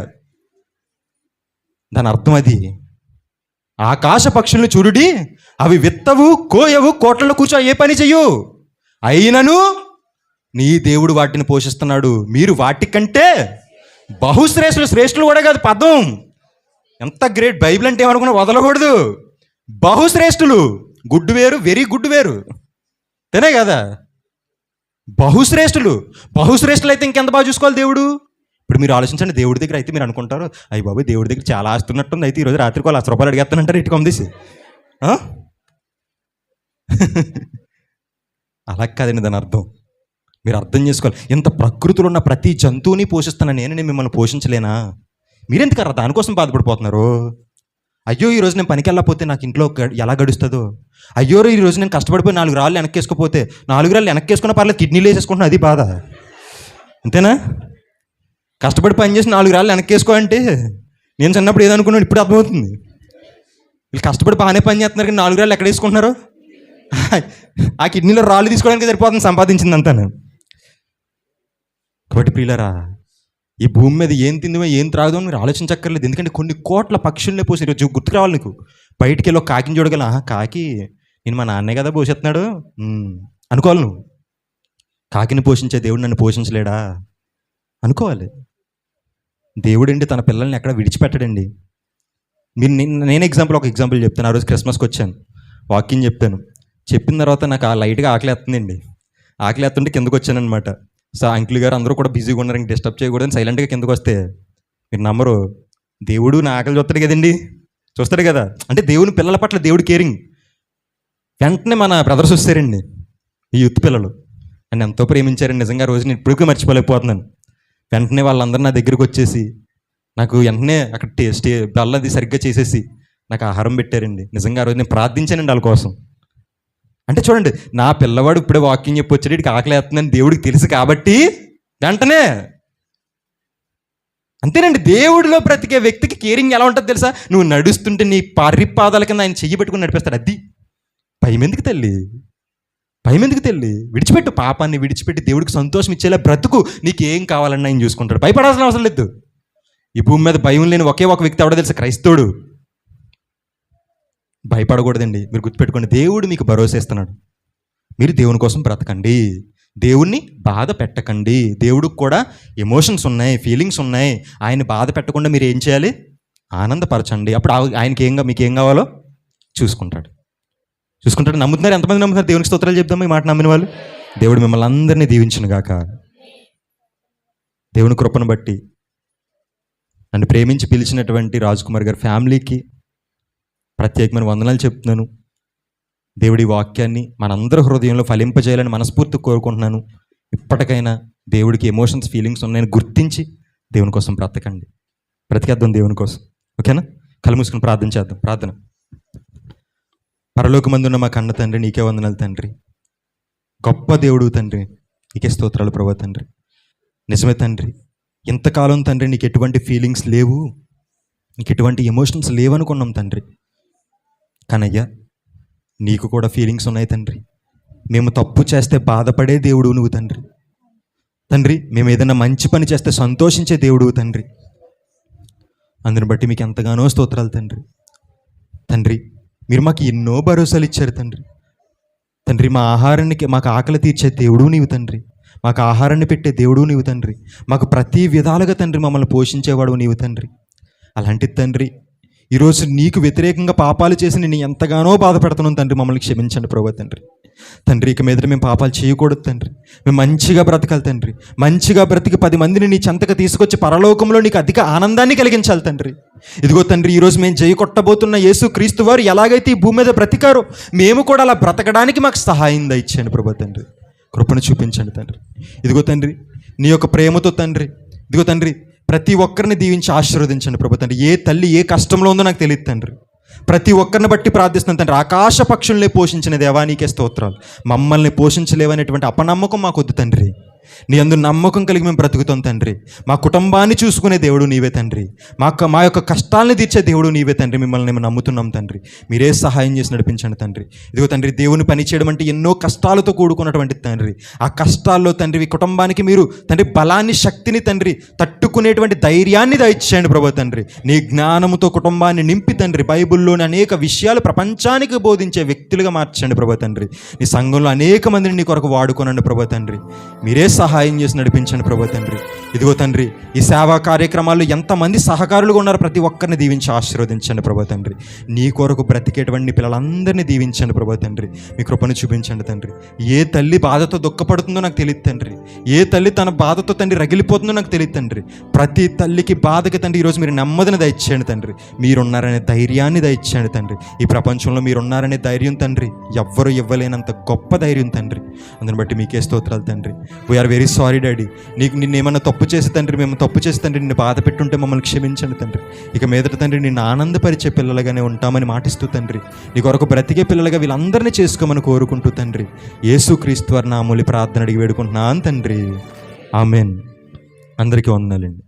దాని అర్థం అది. ఆకాశ పక్షుల్ని చూడుడి, అవి విత్తవు, కోయవు, కోట్లలో కూర్చో ఏ పని చెయ్యు, అయినను నీ దేవుడు వాటిని పోషిస్తున్నాడు, మీరు వాటికంటే బహుశ్రేష్ఠులు. శ్రేష్ఠులు కూడా కాదు, పదం ఎంత గ్రేట్. బైబిల్ అంటే ఏమనుకున్నా వదలకూడదు. బహుశ్రేష్ఠులు, గుడ్డు వేరు, వెరీ గుడ్ వేరు, తెనే కదా? బహుశ్రేష్ఠులు. బహుశ్రేష్ఠులు అయితే ఇంకెంత బాగా చూసుకోవాలి దేవుడు? ఇప్పుడు మీరు ఆలోచించండి. దేవుడి దగ్గర అయితే మీరు అనుకుంటారు, అయ్యి బాబు దేవుడి దగ్గర చాలా ఆస్తున్నట్టుంది, అయితే ఈరోజు రాత్రికి వాళ్ళు ₹1,00,000 అడిగేస్తానంటారు ఇటు కొమ్మదీసి. అలా కాదండి దాని అర్థం. మీరు అర్థం చేసుకోవాలి. ఇంత ప్రకృతిలో ఉన్న ప్రతి జంతువుని పోషిస్తున్నా నేను మిమ్మల్ని పోషించలేనా? మీరెందుకు దానికోసం బాధపడిపోతున్నారు? అయ్యో ఈరోజు నేను పనికి వెళ్ళకపోతే నాకు ఇంట్లో ఎలా గడుస్తుందో, అయ్యో ఈరోజు నేను కష్టపడిపోయి 4 రాళ్ళు వెనక్కేసుకోపోతే 4 రాళ్ళు వెనక్కేసుకున్నా పర్లేదు, కిడ్నీలు వేసేసుకుంటున్నా, అది బాధ, అంతేనా? కష్టపడి పని చేసి 4 రాళ్ళు వెనక్కేసుకో అంటే నేను చిన్నప్పుడు ఏదనుకున్నాను ఇప్పుడు అర్థమవుతుంది. వీళ్ళు కష్టపడి బాగానే పని చేస్తున్నారు కానీ 4 రాళ్ళు ఎక్కడ వేసుకుంటున్నారు? ఆ కిడ్నీలో రాళ్ళు తీసుకోవడానికి సరిపోతుంది సంపాదించింది అంతాను. కాబట్టి ప్రియులారా, ఈ భూమి మీద ఏం తిందో ఏం త్రాగుదో అని మీరు ఆలోచించక్కర్లేదు. ఎందుకంటే కొన్ని కోట్ల పక్షుల్నే పోసి ఈరోజు గుర్తుకు రావాలి నీకు. బయటికి వెళ్ళి ఒక కాకిని చూడగల, కాకి నేను మా నాన్నే కదా పోషిస్తున్నాడు అనుకోవాలి నువ్వు. కాకిని పోషించే దేవుడు నన్ను పోషించలేడా అనుకోవాలి. దేవుడండి తన పిల్లల్ని ఎక్కడ విడిచిపెట్టడండి. మీరు నేను ఒక ఎగ్జాంపుల్ చెప్తాను. ఆ రోజు క్రిస్మస్కి వచ్చాను, వాకింగ్ చెప్తాను. చెప్పిన తర్వాత నాకు లైట్గా ఆకలి వేస్తుందండి. ఆకలి వేస్తుంటే కిందకు వచ్చానమాట. సో అంకుల్ గారు అందరూ కూడా బిజీగా ఉన్నారు, ఇంక డిస్టర్బ్ చేయకూడదని సైలెంట్గా కిందకు వస్తే, మీరు నమ్మరు, దేవుడు నా ఆకలి చూస్తాడు కదండి, చూస్తాడు కదా. అంటే దేవుని పిల్లల పట్ల దేవుడు కేరింగ్. వెంటనే మన బ్రదర్స్ వచ్చారండి, ఈ యూత్ పిల్లలు నన్ను ఎంతో ప్రేమించారండి. నిజంగా రోజు నేను ఇప్పటికీ మర్చిపోలేకపోతున్నాను. వెంటనే వాళ్ళందరూ నా దగ్గరికి వచ్చేసి నాకు వెంటనే అక్కడ బల్లది సరిగ్గా చేసేసి నాకు ఆహారం పెట్టారండి. నిజంగా ఆ రోజు నేను ప్రార్థించానండి వాళ్ళ కోసం. అంటే చూడండి, నా పిల్లవాడు ఇప్పుడే వాకింగ్ చెప్పి వచ్చాడు, ఇక్కడికి ఆకలి వేస్తుందని దేవుడికి తెలుసు కాబట్టి వెంటనే. అంతేనండి, దేవుడిలో బ్రతికే వ్యక్తికి కేరింగ్ ఎలా ఉంటుందో తెలుసా? నువ్వు నడుస్తుంటే నీ పాదాల కింద ఆయన చెయ్యి పెట్టుకుని నడిపిస్తాడు. అది భయం ఎందుకు తల్లి, భయం ఎందుకు తల్లి? విడిచిపెట్టు, పాపాన్ని విడిచిపెట్టి దేవుడికి సంతోషం ఇచ్చేలా బ్రతుకు. నీకేం కావాలన్నా ఆయన చూసుకుంటాడు. భయపడాల్సిన అవసరం లేదు. ఈ భూమి మీద భయం లేని ఒకే ఒక వ్యక్తి ఎవడో తెలుసా? క్రైస్తవుడు. భయపడకూడదండి. మీరు గుర్తుపెట్టుకోండి, దేవుడు మీకు భరోసా ఇస్తున్నాడు. మీరు దేవుని కోసం బ్రతకండి, దేవుణ్ణి బాధ పెట్టకండి. దేవుడికి కూడా ఎమోషన్స్ ఉన్నాయి, ఫీలింగ్స్ ఉన్నాయి. ఆయన బాధ పెట్టకుండా మీరు ఏం చేయాలి? ఆనందపరచండి. అప్పుడు ఆయనకి మీకు ఏం కావాలో చూసుకుంటాడు. నమ్ముతున్నారు? ఎంతమంది నమ్ముతున్నారు? దేవునికి స్తోత్రాలు చెప్దామా ఈ మాట నమ్మిన వాళ్ళు? దేవుడు మిమ్మల్ని అందరినీ దీవించును గాక. దేవుని కృపను బట్టి నన్ను ప్రేమించి పిలిచినటువంటి రాజ్కుమార్ గారి ఫ్యామిలీకి ప్రత్యేకమైన వందనాలు చెప్తున్నాను. దేవుడి వాక్యాన్ని మనందరి హృదయంలో ఫలింపజేయాలని మనస్ఫూర్తి కోరుకుంటున్నాను. ఇప్పటికైనా దేవుడికి ఎమోషన్స్, ఫీలింగ్స్ ఉన్నాయని గుర్తించి దేవుని కోసం బ్రతికేద్దాం దేవుని కోసం. ఓకేనా? కళ్ళు మూసుకుని ప్రార్థన చేద్దాం. ప్రార్థన. పరలోకమందున్న మా కన్న తండ్రి, నీకే వందనాలు తండ్రి. గొప్ప దేవుడు తండ్రి, నీకే స్తోత్రాలు ప్రభువా తండ్రి. నిజమే తండ్రి, ఇంతకాలం తండ్రి నీకు ఎటువంటి ఫీలింగ్స్ లేవు, నీకు ఎటువంటి ఎమోషన్స్ లేవనుకున్నాం తండ్రి. కానయ్యా, నీకు కూడా ఫీలింగ్స్ ఉన్నాయి తండ్రి. మేము తప్పు చేస్తే బాధపడే దేవుడు నువ్వు తండ్రి. మేము ఏదైనా మంచి పని చేస్తే సంతోషించే దేవుడు తండ్రి. అందుని బట్టి మీకు ఎంతగానో స్తోత్రాలు తండ్రి. మీరు మాకు ఎన్నో భరోసాలు ఇచ్చారు తండ్రి. మా ఆహారానికి, మాకు ఆకలి తీర్చే దేవుడు నీవు తండ్రి. మాకు ఆహారాన్ని పెట్టే దేవుడు నీవు తండ్రి. మాకు ప్రతి విధాలుగా తండ్రి మమ్మల్ని పోషించేవాడు నీవు తండ్రి. అలాంటి తండ్రి, ఈరోజు నీకు వ్యతిరేకంగా పాపాలు చేసి నేను ఎంతగానో బాధపెడుతున్నాను తండ్రి. మమ్మల్ని క్షమించండి ప్రభువా తండ్రి. ఇక మీద మేము పాపాలు చేయకూడదు తండ్రి. మేము మంచిగా బ్రతకాలి తండ్రి. మంచిగా బ్రతికి 10 మందిని నీ చెంతకు తీసుకొచ్చి పరలోకంలో నీకు అధిక ఆనందాన్ని కలిగించాలి తండ్రి. ఇదిగో తండ్రి, ఈరోజు మేము జయ కొట్టబోతున్న యేసు క్రీస్తు వారు ఎలాగైతే ఈ భూమి మీద బ్రతికారో మేము కూడా అలా బ్రతకడానికి మాకు సహాయం దయచేయండి ప్రభువా తండ్రి. కృపను చూపించండి తండ్రి. ఇదిగో తండ్రి, నీ యొక్క ప్రేమతో తండ్రి, ఇదిగో తండ్రి, ప్రతి ఒక్కరిని దీవించి ఆశీర్వదించండి ప్రభు తండ్రి. ఏ తల్లి ఏ కష్టంలో ఉందో నాకు తెలియదు తండ్రి. ప్రతి ఒక్కరిని బట్టి ప్రార్థిస్తున్నాను తండ్రి. ఆకాశ పక్షుల్ని పోషించిన దేవా నీకే స్తోత్రాలు. మమ్మల్ని పోషించలేవనేటువంటి అపనమ్మకం మాకొద్దు తండ్రి. నీ అందు నమ్మకం కలిగి మేము బ్రతుకుతాం తండ్రి. మా కుటుంబాన్ని చూసుకునే దేవుడు నీవే తండ్రి. మా యొక్క కష్టాలను తీర్చే దేవుడు నీవే తండ్రి. మిమ్మల్ని మేము నమ్ముతున్నాం తండ్రి. మీరే సహాయం చేసి నడిపించండి తండ్రి. ఇదిగో తండ్రి, దేవుని పని చేయడం అంటే ఎన్నో కష్టాలతో కూడుకున్నటువంటి తండ్రి. ఆ కష్టాల్లో తండ్రి కుటుంబానికి మీరు తండ్రి బలాన్ని, శక్తిని తండ్రి తట్టుకునేటువంటి ధైర్యాన్ని దయచేయండి ప్రభు తండ్రి. నీ జ్ఞానముతో కుటుంబాన్ని నింపి తండ్రి బైబిల్లోని అనేక విషయాలు ప్రపంచానికి బోధించే వ్యక్తులుగా మార్చండి ప్రభు తండ్రి. నీ సంఘంలో అనేక మందిని నీ కొరకు వాడుకోనండి ప్రభు తండ్రి. మీరే సహాయం చేసి నడిపించండి ప్రభు తండ్రి. ఇదిగో తండ్రి, ఈ సేవా కార్యక్రమాల్లో ఎంతమంది సహకారులుగా ఉన్నారు ప్రతి ఒక్కరిని దీవించి ఆశీర్వదించండి ప్రభు తండ్రి. నీ కొరకు బ్రతికేటువంటి పిల్లలందరినీ దీవించండి ప్రభు తండ్రి. మీ కృపను చూపించండి తండ్రి. ఏ తల్లి బాధతో దుఃఖపడుతుందో నాకు తెలియదు తండ్రి. ఏ తల్లి తన బాధతో తండ్రి రగిలిపోతుందో నాకు తెలియదు తండ్రి. ప్రతి తల్లికి బాధకి తండ్రి ఈరోజు మీరు నెమ్మదిని దయచేయండి తండ్రి. మీరున్నారనే ధైర్యాన్ని దయచేయండి తండ్రి. ఈ ప్రపంచంలో మీరున్నారనే ధైర్యం తండ్రి ఎవ్వరూ ఇవ్వలేనంత గొప్ప ధైర్యం తండ్రి. అందుని బట్టి మీకే స్తోత్రాలు తండ్రి. We are very sorry daddy. నిన్ను ఏమన్నా తప్పు చేసి తండ్రి, మేము తప్పు చేసి తండ్రి నిన్ను బాధ పెట్టుంటే మమ్మల్ని క్షమించండి తండ్రి. ఇక మీదట తండ్రి నిన్ను ఆనందపరిచే పిల్లలుగానే ఉంటామని మాటిస్తూ తండ్రి, నీ కొరకు బ్రతికే పిల్లలుగా వీళ్ళందరినీ చేసుకోమని కోరుకుంటూ తండ్రి, యేసుక్రీస్తు వారి నామములో ప్రార్థన అడిగి వేడుకుంటున్నాను తండ్రి. ఆమెన్. అందరికీ వందనాలండి.